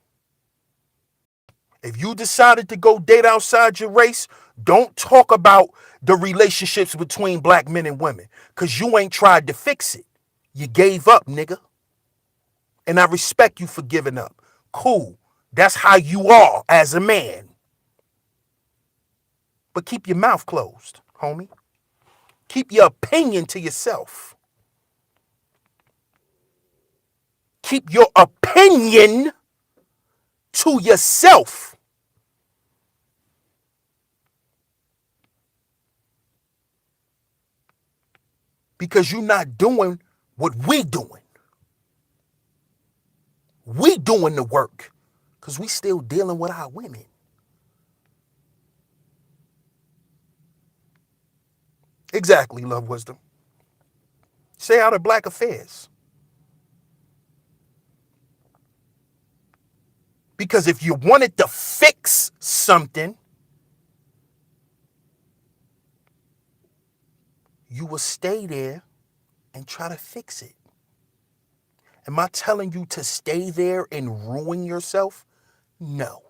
If you decided to go date outside your race, don't talk about the relationships between black men and women because you ain't tried to fix it. You gave up, nigga. And I respect you for giving up. Cool. That's how you are as a man. But keep your mouth closed, homie. Keep your opinion to yourself. Keep your opinion to yourself. Because you're not doing what we doing. We doing the work. Because we still dealing with our women. Exactly, Love Wisdom. Stay out of black affairs. Because if you wanted to fix something, you will stay there and try to fix it. Am I telling you to stay there and ruin yourself? No.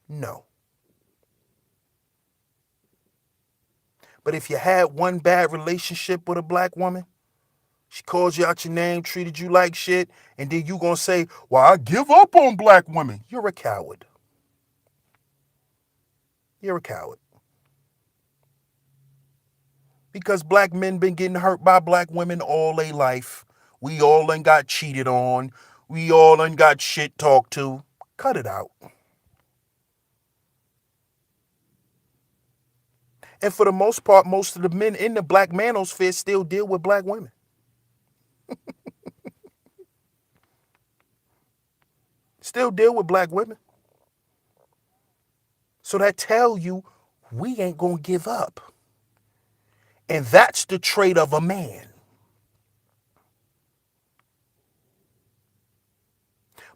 No. But if you had one bad relationship with a black woman, she calls you out your name, treated you like shit, and then you gonna say, well, I give up on black women. You're a coward. You're a coward. Because black men been getting hurt by black women all their life. We all done got cheated on. We all done got shit talked to. Cut it out. And for the most part, most of the men in the black manosphere still deal with black women. Still deal with black women. So that tell you we ain't gonna give up. And that's the trait of a man.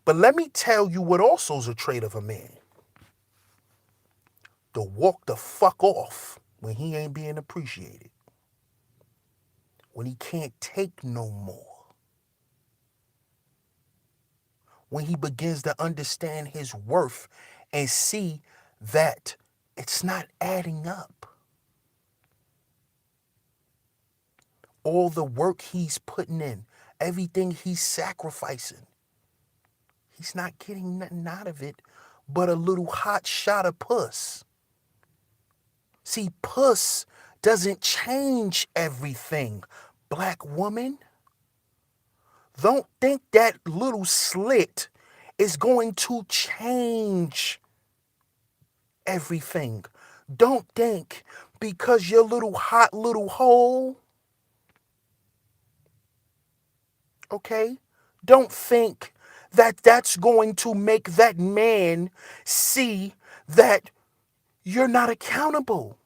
But let me tell you what also is a trait of a man. To walk the fuck off when he ain't being appreciated. When he can't take no more. When he begins to understand his worth and see that it's not adding up. All the work he's putting in, everything he's sacrificing, he's not getting nothing out of it but a little hot shot of puss. See, puss doesn't change everything. Black woman, don't think that little slit is going to change everything. Don't think because your little hot little hole, okay? Don't think that that's going to make that man see that you're not accountable.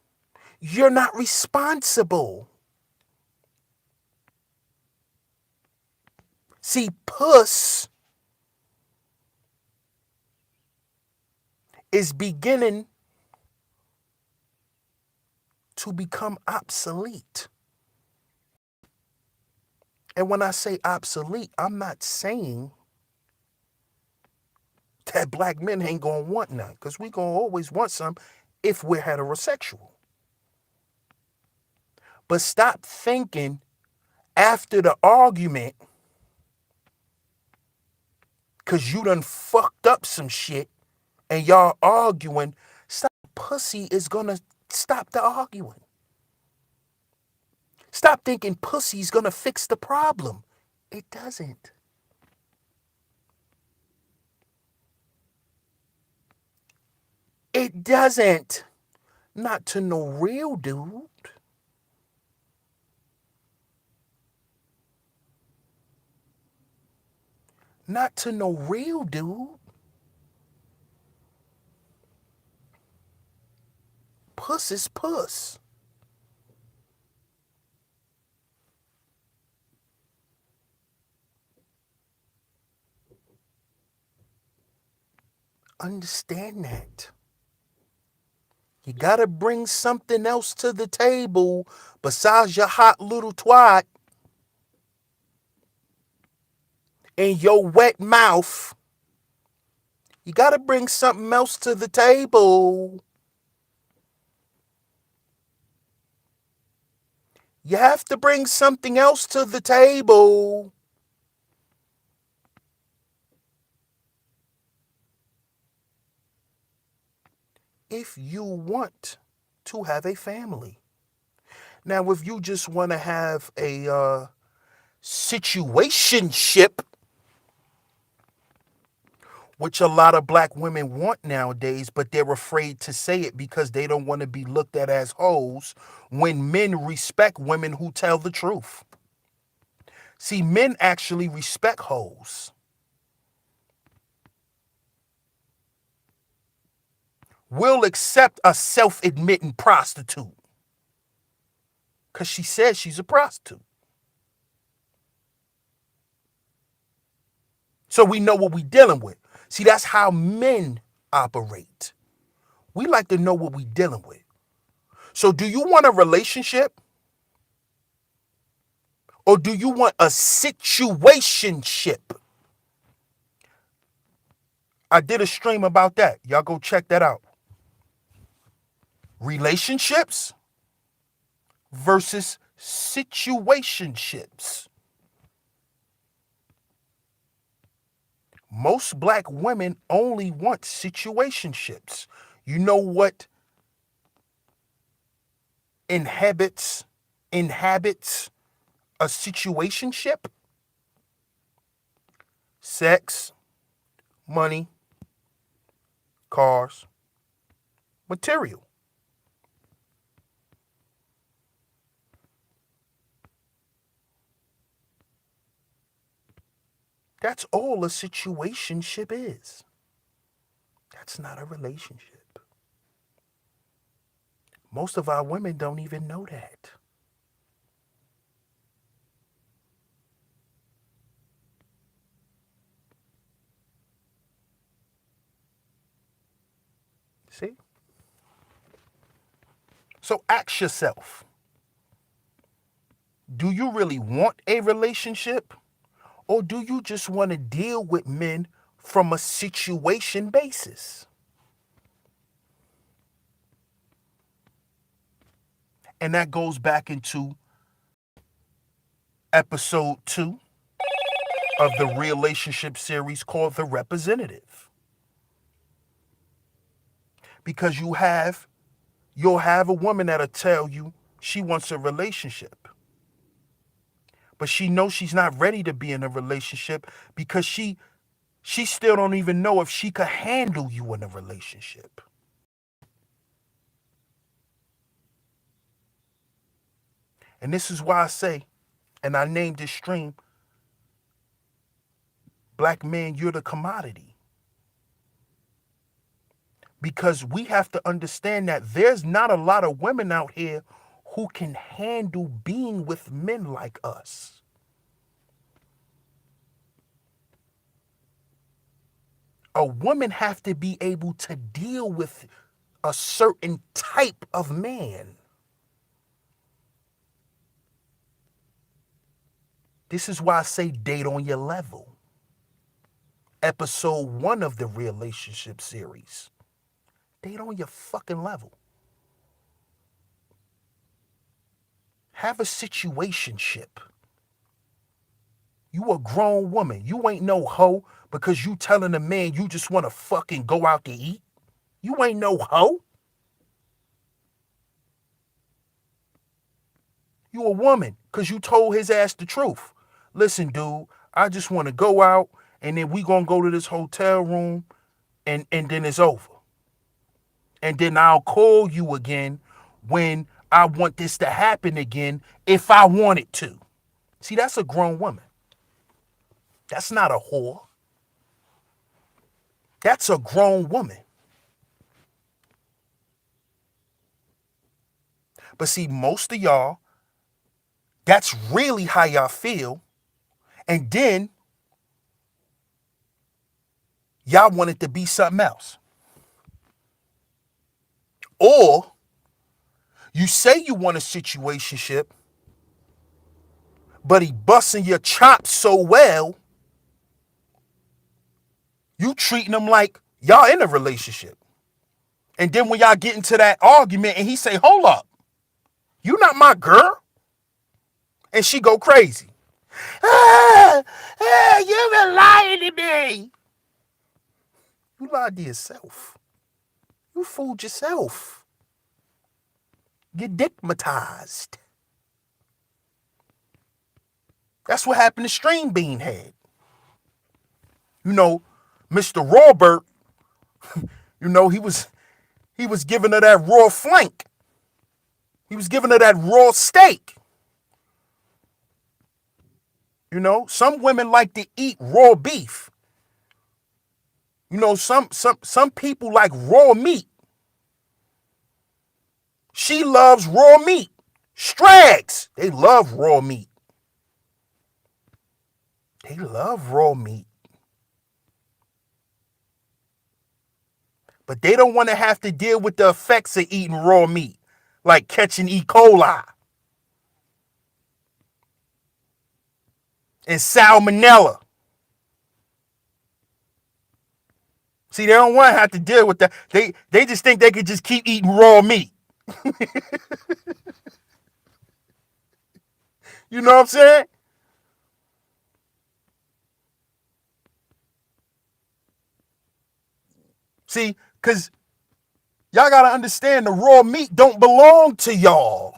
You're not responsible. See, puss is beginning to become obsolete. And when I say obsolete, I'm not saying that black men ain't gonna want none, because we gonna always want some if we're heterosexual. But stop thinking after the argument, because you done fucked up some shit and y'all arguing, stop. Pussy is gonna stop the arguing. Stop thinking pussy's gonna fix the problem. It doesn't. It doesn't. Not to no real dude. Not to no real dude. Puss is puss. Understand that. You gotta bring something else to the table besides your hot little twat and your wet mouth. You gotta bring something else to the table. You have to bring something else to the table. If you want to have a family. Now, if you just want to have a situationship, which a lot of black women want nowadays, but they're afraid to say it because they don't want to be looked at as hoes when men respect women who tell the truth. See, men actually respect hoes. We'll accept a self-admitting prostitute because she says she's a prostitute. So we know what we're dealing with. See, that's how men operate. We like to know what we're dealing with. So do you want a relationship or do you want a situationship? I did a stream about that. Y'all go check that out. Relationships versus situationships. Most black women only want situationships. You know what inhabits a situationship? Sex, money, cars, material. That's all a situationship is. That's not a relationship. Most of our women don't even know that. See? So ask yourself, do you really want a relationship? Or do you just want to deal with men from a situation basis? And that goes back into episode 2 of the relationship series called The Representative. Because you'll have a woman that'll tell you she wants a relationship. But she knows she's not ready to be in a relationship because she still don't even know if she could handle you in a relationship. And this is why I say, and I named this stream, Black man, you're the commodity. Because we have to understand that there's not a lot of women out here who can handle being with men like us. A woman have to be able to deal with a certain type of man. This is why I say date on your level. Episode 1 of the relationship series. Date on your fucking level. Have a situationship. You a grown woman. You ain't no hoe because you telling a man you just want to fucking go out to eat. You ain't no hoe. You a woman because you told his ass the truth. Listen, dude, I just want to go out and then we gonna go to this hotel room and then it's over. And then I'll call you again when I want this to happen again if I want it to. See, that's a grown woman. That's not a whore. That's a grown woman. But see, most of y'all, that's really how y'all feel. And then y'all want it to be something else. Or you say you want a situationship, but he busting your chops so well, you treating him like y'all in a relationship. And then when y'all get into that argument and he say, hold up, you not my girl? And she go crazy. You been lying to me. You lied to yourself. You fooled yourself. Get dickmatized. That's what happened to String Bean Head. You know, Mr. Robert, he was giving her that raw flank. He was giving her that raw steak. You know, some women like to eat raw beef. You know, some people like raw meat. She loves raw meat. Strags, they love raw meat. They love raw meat. But they don't want to have to deal with the effects of eating raw meat, like catching E. coli and salmonella. See, they don't want to have to deal with that. They just think they could just keep eating raw meat. You know what I'm saying? See, because y'all got to understand the raw meat don't belong to y'all.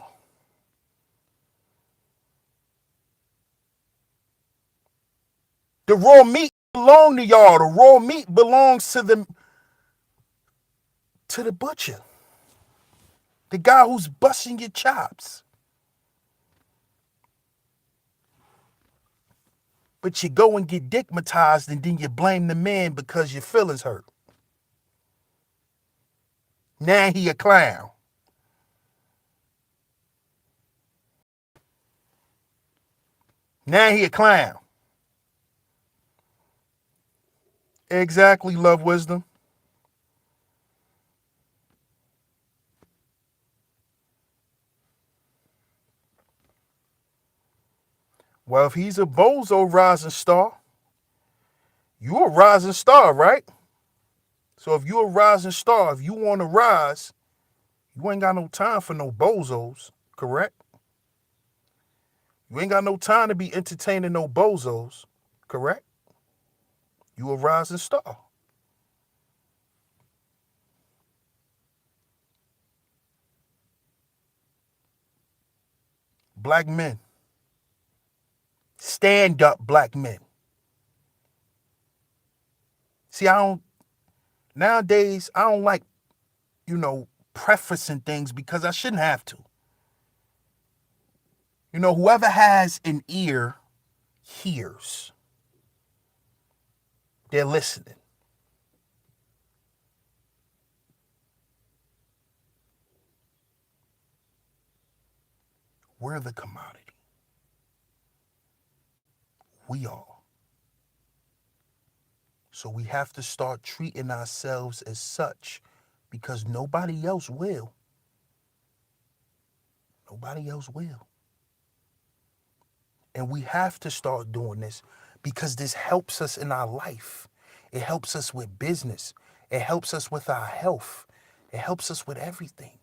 The raw meat belong to y'all. The raw meat belongs to the butcher. The guy who's busting your chops. But you go and get dickmatized and then you blame the man because your feelings hurt. Now he a clown. Now he a clown. Exactly, Love Wisdom. Well, if he's a bozo rising star, you a rising star, right? So if you a rising star, if you want to rise, you ain't got no time for no bozos, correct? You ain't got no time to be entertaining no bozos, correct? You a rising star. Black men. Stand up black men. See, nowadays, I don't like, prefacing things because I shouldn't have to. Whoever has an ear hears. They're listening. We're the commodity. We are. So we have to start treating ourselves as such because nobody else will. Nobody else will. And we have to start doing this because this helps us in our life. It helps us with business. It helps us with our health. It helps us with everything.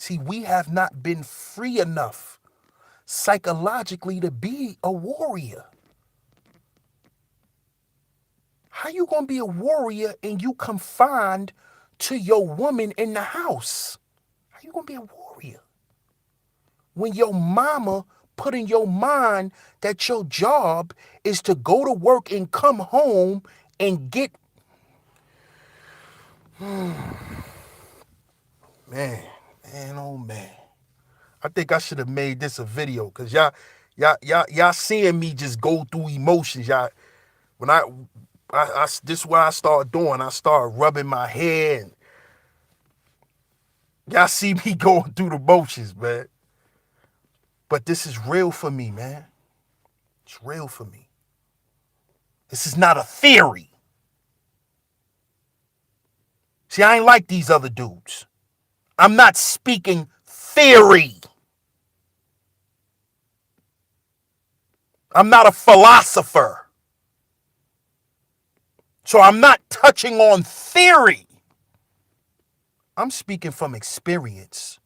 See, we have not been free enough psychologically to be a warrior. How you gonna be a warrior and you confined to your woman in the house? How you gonna be a warrior? When your mama put in your mind that your job is to go to work and come home and get... Man, oh man. I think I should have made this a video because y'all seeing me just go through emotions. Y'all, when this is what I start doing. I start rubbing my head. And y'all see me going through the motions, man. But this is real for me, man. It's real for me. This is not a theory. See, I ain't like these other dudes. I'm not speaking theory. I'm not a philosopher. So I'm not touching on theory. I'm speaking from experience.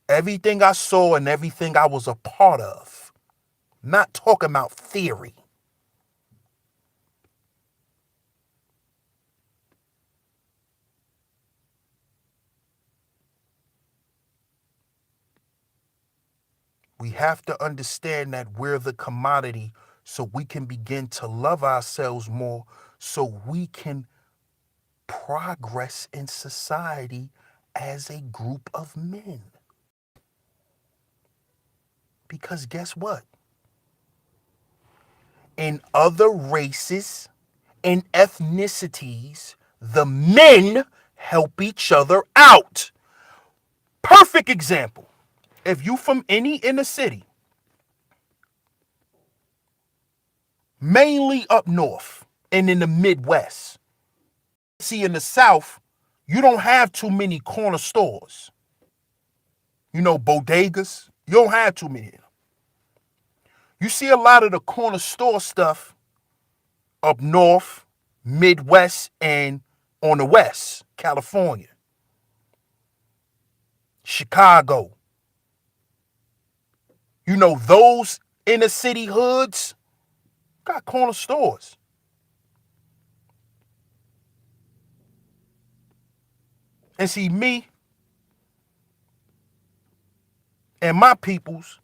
Everything I saw and everything I was a part of. Not talking about theory. We have to understand that we're the commodity so we can begin to love ourselves more, so we can progress in society as a group of men. Because guess what? In other races and ethnicities, the men help each other out. Perfect example. If you from any inner city, mainly up north and in the Midwest, see in the South, you don't have too many corner stores. Bodegas. You don't have too many of them. You see a lot of the corner store stuff up north, Midwest, and on the West, California, Chicago. Those inner city hoods got corner stores. And see, me and my peoples,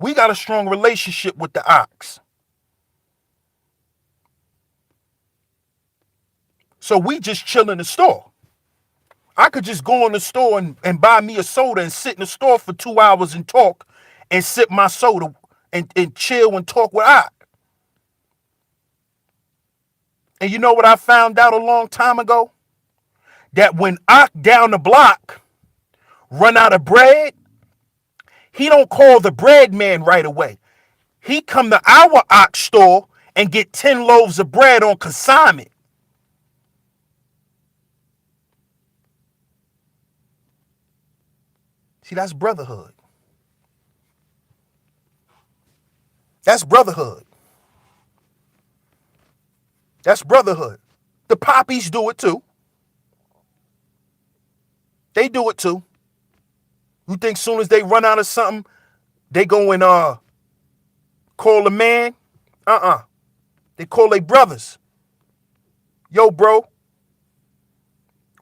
we got a strong relationship with the ox. So we just chill in the store. I could just go in the store and buy me a soda and sit in the store for 2 hours and talk and sip my soda and chill and talk with Ock. And you know what I found out a long time ago? That when Ock down the block run out of bread, he don't call the bread man right away. He come to our Ock store and get 10 loaves of bread on consignment. See, that's brotherhood. That's brotherhood. That's brotherhood. The poppies do it too. They do it too. You think soon as they run out of something, they go and call a man? They call their brothers. Yo, bro,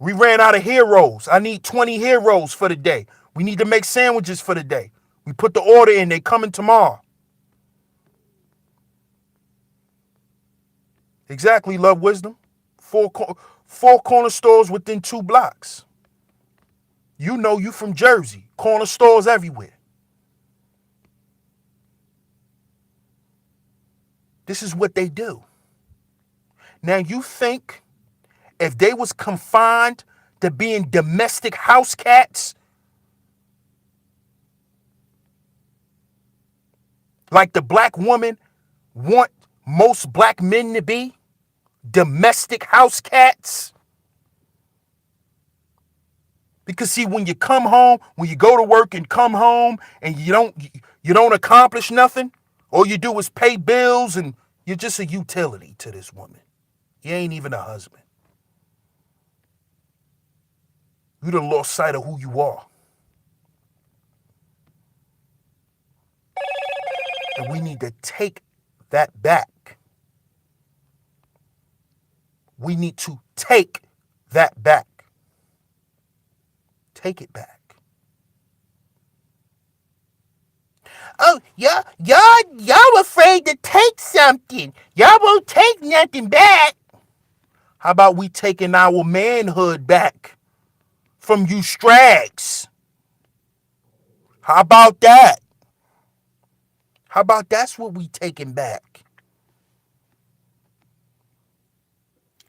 we ran out of heroes. I need 20 heroes for the day. We need to make sandwiches for the day. We put the order in. They coming tomorrow. Exactly, love wisdom. Four corner stores within 2 blocks. You from Jersey. Corner stores everywhere. This is what they do. Now you think if they was confined to being domestic house cats, like the black woman want most black men to be, domestic house cats? Because see, when you come home, when you go to work and come home and you don't accomplish nothing, all you do is pay bills and you're just a utility to this woman. You ain't even a husband. You done lost sight of who you are. And we need to take that back. We need to take that back. Take it back. Oh, y'all afraid to take something. Y'all won't take nothing back. How about we taking our manhood back from you strags? How about that? How about that's what we taking back?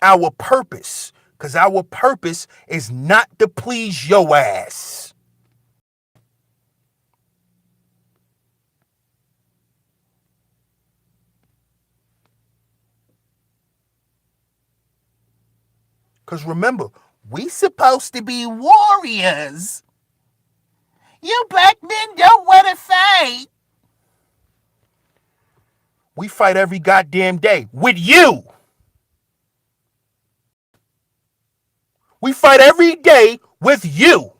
Our purpose. Because our purpose is not to please your ass. Because remember, we supposed to be warriors. You black men don't want to fight. We fight every goddamn day with you. We fight every day with you.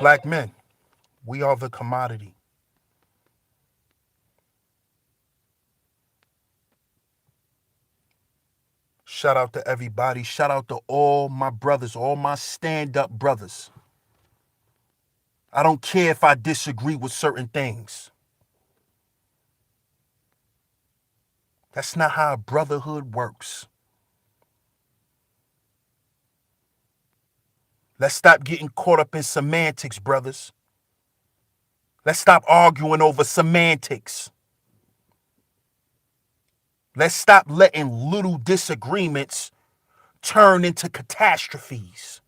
Black men, we are the commodity. Shout out to everybody. Shout out to all my brothers, all my stand-up brothers. I don't care if I disagree with certain things. That's not how brotherhood works. Let's stop getting caught up in semantics, brothers. Let's stop arguing over semantics. Let's stop letting little disagreements turn into catastrophes.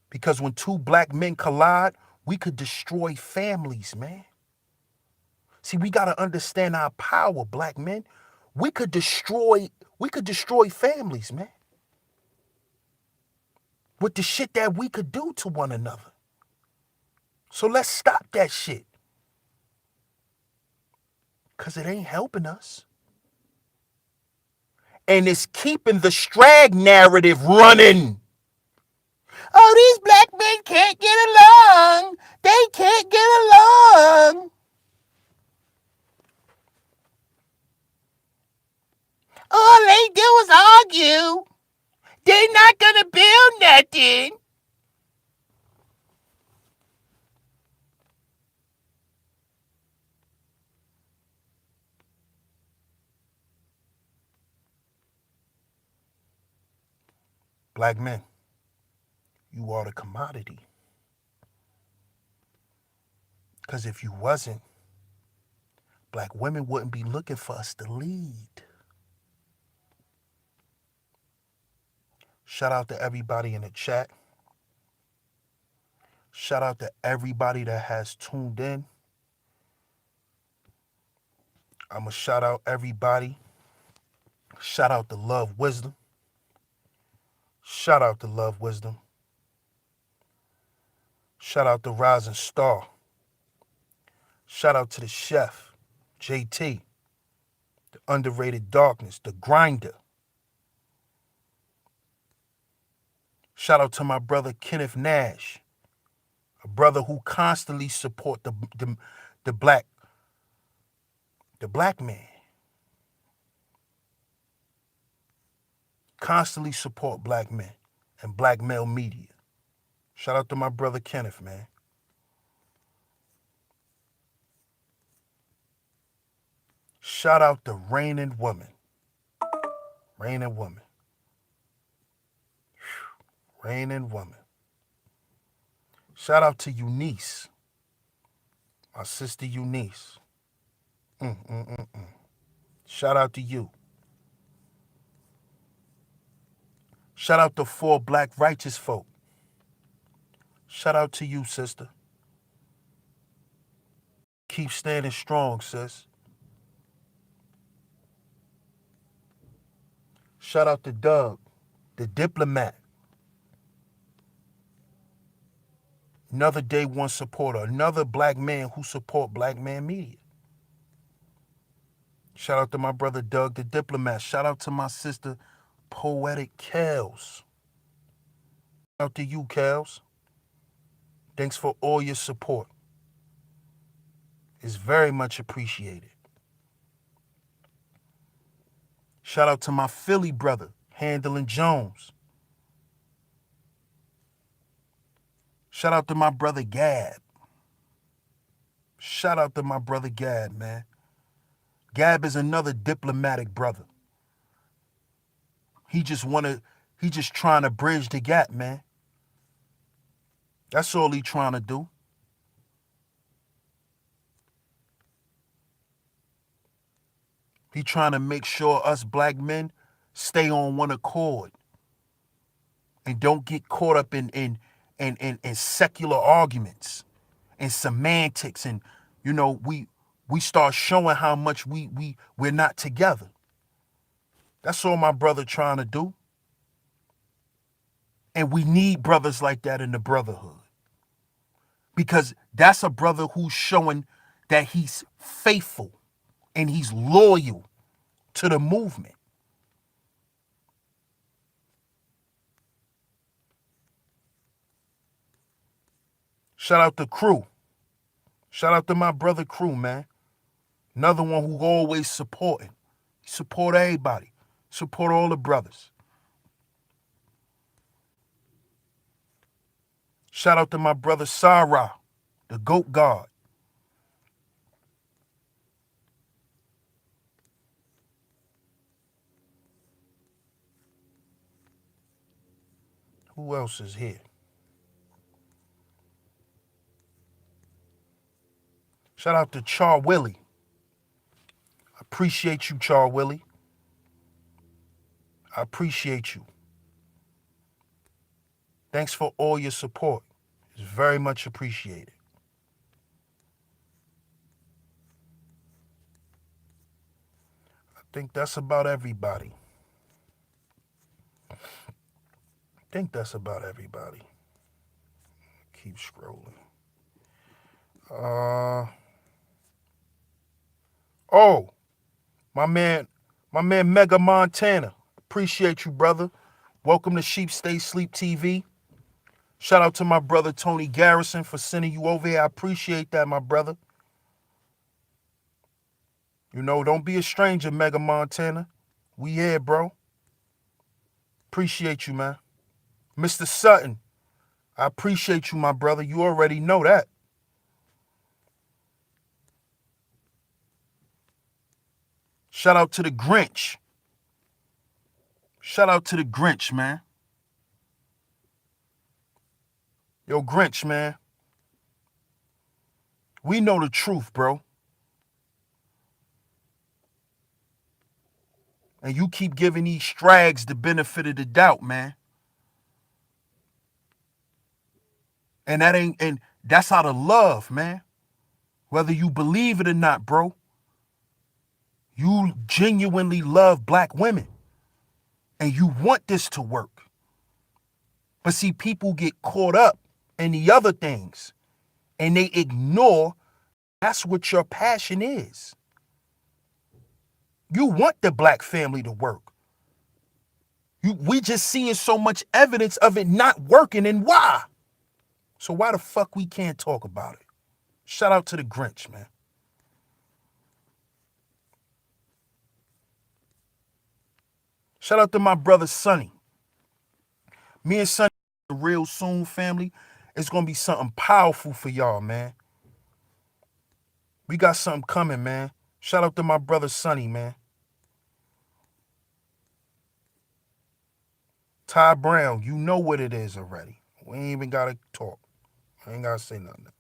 Because when two black men collide, we could destroy families, man. See, we got to understand our power, black men. We could destroy families, man. With the shit that we could do to one another. So let's stop that shit. Because it ain't helping us. And it's keeping the strag narrative running. Oh, these black men can't get along. They can't get along. All they do is argue. They're not going to build nothing. Black men, you are the commodity. Because if you wasn't, black women wouldn't be looking for us to lead. Shout out to everybody in the chat. Shout out to everybody that has tuned in. I'm going to shout out everybody. Shout out to Love Wisdom. Shout out to Love Wisdom. Shout out to Rising Star. Shout out to the chef, JT, the underrated darkness, the grinder. Shout out to my brother Kenneth Nash, a brother who constantly support the black man. Constantly support black men and black male media. Shout out to my brother Kenneth, man. Shout out to Reigning Woman. Reigning Woman. Reigning Woman. Shout out to Eunice. My sister Eunice. Shout out to you. Shout out to 4 black righteous folk. Shout out to you, sister. Keep standing strong, sis. Shout out to Doug, the diplomat. Another day one supporter. Another black man who support black man media. Shout out to my brother Doug, the diplomat. Shout out to my sister, Poetic Kels. Shout out to you, Kels. Thanks for all your support. It's very much appreciated. Shout out to my Philly brother, Handling Jones. Shout out to my brother Gab. Shout out to my brother Gab, man. Gab is another diplomatic brother. He just trying to bridge the gap, man. That's all he trying to do. He trying to make sure us black men stay on one accord and don't get caught up in secular arguments and semantics, and we start showing how much we're not together. That's all my brother trying to do. And we need brothers like that in the brotherhood. Because that's a brother who's showing that he's faithful and he's loyal to the movement. Shout out to Crew. Shout out to my brother Crew, man. Another one who always supporting. Support everybody. Support all the brothers. Shout out to my brother Sarah, the GOAT God. Who else is here? Shout out to Char Willie. Appreciate you, Char Willie. I appreciate you. Thanks for all your support. It's very much appreciated. I think that's about everybody. Keep scrolling. Oh, my man Mega Montana. Appreciate you, brother. Welcome to Sheep Stay Sleep TV. Shout out to my brother Tony Garrison for sending you over here. I appreciate that, my brother. You know, don't be a stranger, Mega Montana. We here, bro. Appreciate you, man. Mr. Sutton, I appreciate you, my brother. You already know that. Shout out to the Grinch. Shout out to the Grinch, man. Yo, Grinch, man. We know the truth, bro. And you keep giving these strags the benefit of the doubt, man. And that's out of love, man. Whether you believe it or not, bro. You genuinely love black women. And you want this to work. But see, people get caught up in the other things. And they ignore that's what your passion is. You want the black family to work. We just seeing so much evidence of it not working, and why? So why the fuck we can't talk about it? Shout out to the Grinch, man. Shout out to my brother Sonny. Me and Sonny, the real soon family, it's gonna be something powerful for y'all, man. We got something coming, man. Shout out to my brother Sonny, man. Ty Brown, you know what it is already. We ain't even gotta talk. I ain't gotta say nothing else.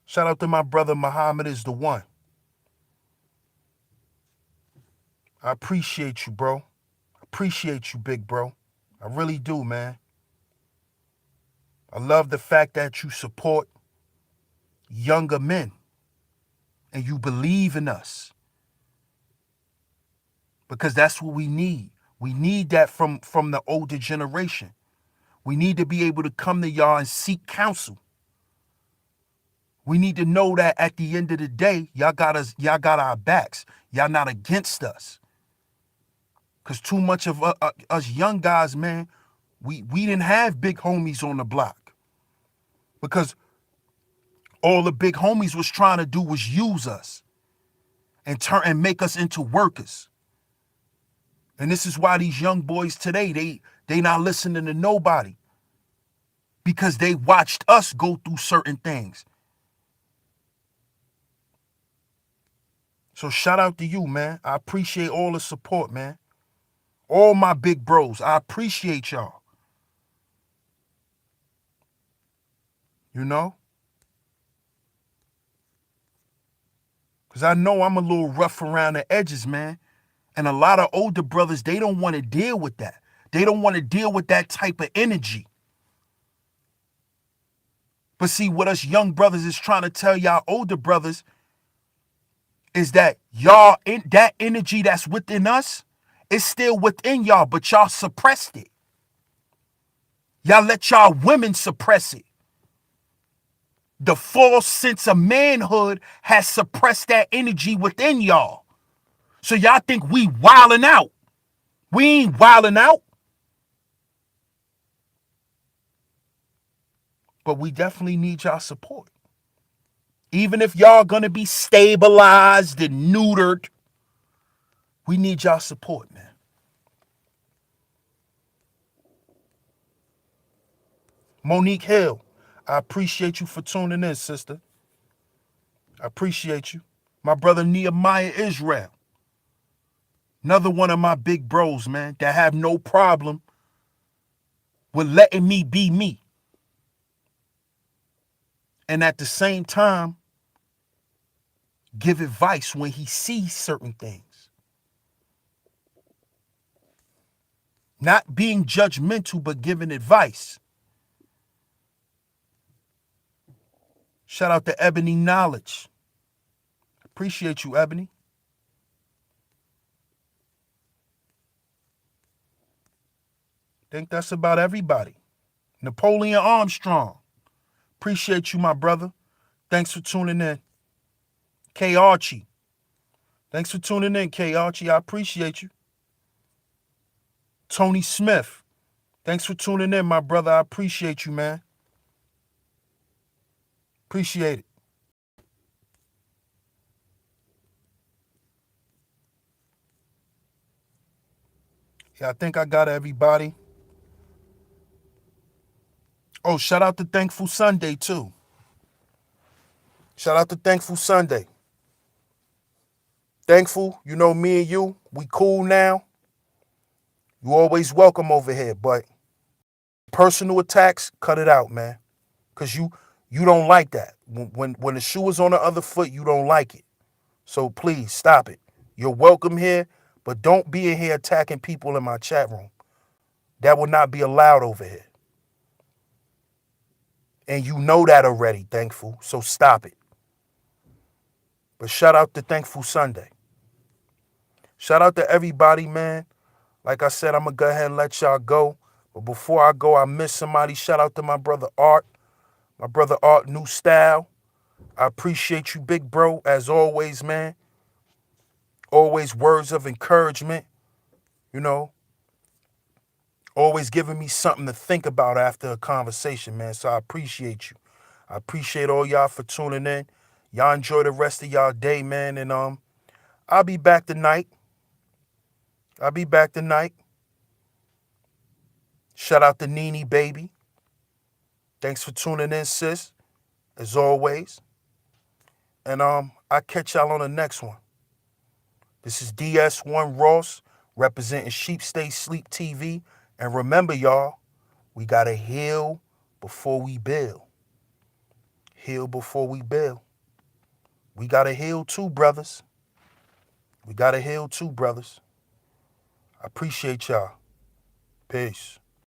Shout out to my brother Muhammad is the one. I appreciate you, bro. Appreciate you, big bro. I really do, man. I love the fact that you support younger men and you believe in us, because that's what we need. We need that from the older generation. We need to be able to come to y'all and seek counsel. We need to know that at the end of the day, y'all got our backs. Y'all not against us. Because too much of us young guys, man, we didn't have big homies on the block. Because all the big homies was trying to do was use us and make us into workers. And this is why these young boys today, they not listening to nobody. Because they watched us go through certain things. So shout out to you, man. I appreciate all the support, man. All my big bros, I appreciate y'all. You know? Because I know I'm a little rough around the edges, man. And a lot of older brothers, they don't want to deal with that. They don't want to deal with that type of energy. But see, what us young brothers is trying to tell y'all older brothers is that y'all, that energy that's within us is still within y'all, but y'all suppressed it. Y'all let y'all women suppress it. The false sense of manhood has suppressed that energy within y'all. So y'all think we wilding out. We ain't wilding out. But we definitely need y'all support. Even if y'all gonna be stabilized and neutered, we need y'all support, man. Monique Hill, I appreciate you for tuning in, sister. I appreciate you. My brother Nehemiah Israel, another one of my big bros, man, that have no problem with letting me be me. And at the same time, give advice when he sees certain things. Not being judgmental, but giving advice. Shout out to Ebony Knowledge. Appreciate you, Ebony. Think that's about everybody. Napoleon Armstrong. Appreciate you, my brother. Thanks for tuning in. K. Archie. Thanks for tuning in, K. Archie. I appreciate you. Tony Smith. Thanks for tuning in, my brother. I appreciate you, man. Appreciate it. Yeah, I think I got everybody. Oh, shout out to Thankful Sunday, too. Shout out to Thankful Sunday. Thankful, you know, me and you, we cool now. You always welcome over here, but personal attacks, cut it out, man. Because you don't like that. When the shoe is on the other foot, you don't like it. So please, stop it. You're welcome here, but don't be in here attacking people in my chat room. That will not be allowed over here. And you know that already, Thankful, so stop it. But shout out to Thankful Sunday. Shout out to everybody, man. Like I said, I'm going to go ahead and let y'all go. But before I go, I miss somebody. Shout out to my brother Art. My brother Art, New Style. I appreciate you, big bro, as always, man. Always words of encouragement, you know. Always giving me something to think about after a conversation, man. So I appreciate you. I appreciate all y'all for tuning in. Y'all enjoy the rest of y'all day, man. And I'll be back tonight. Shout out to Nene, baby. Thanks for tuning in, sis, as always. And I'll catch y'all on the next one. This is DS1 Ross representing Sheep Stay Sleep TV. And remember, y'all, we got to heal before we build. Heal before we build. We got to heal too, brothers. I appreciate y'all. Peace.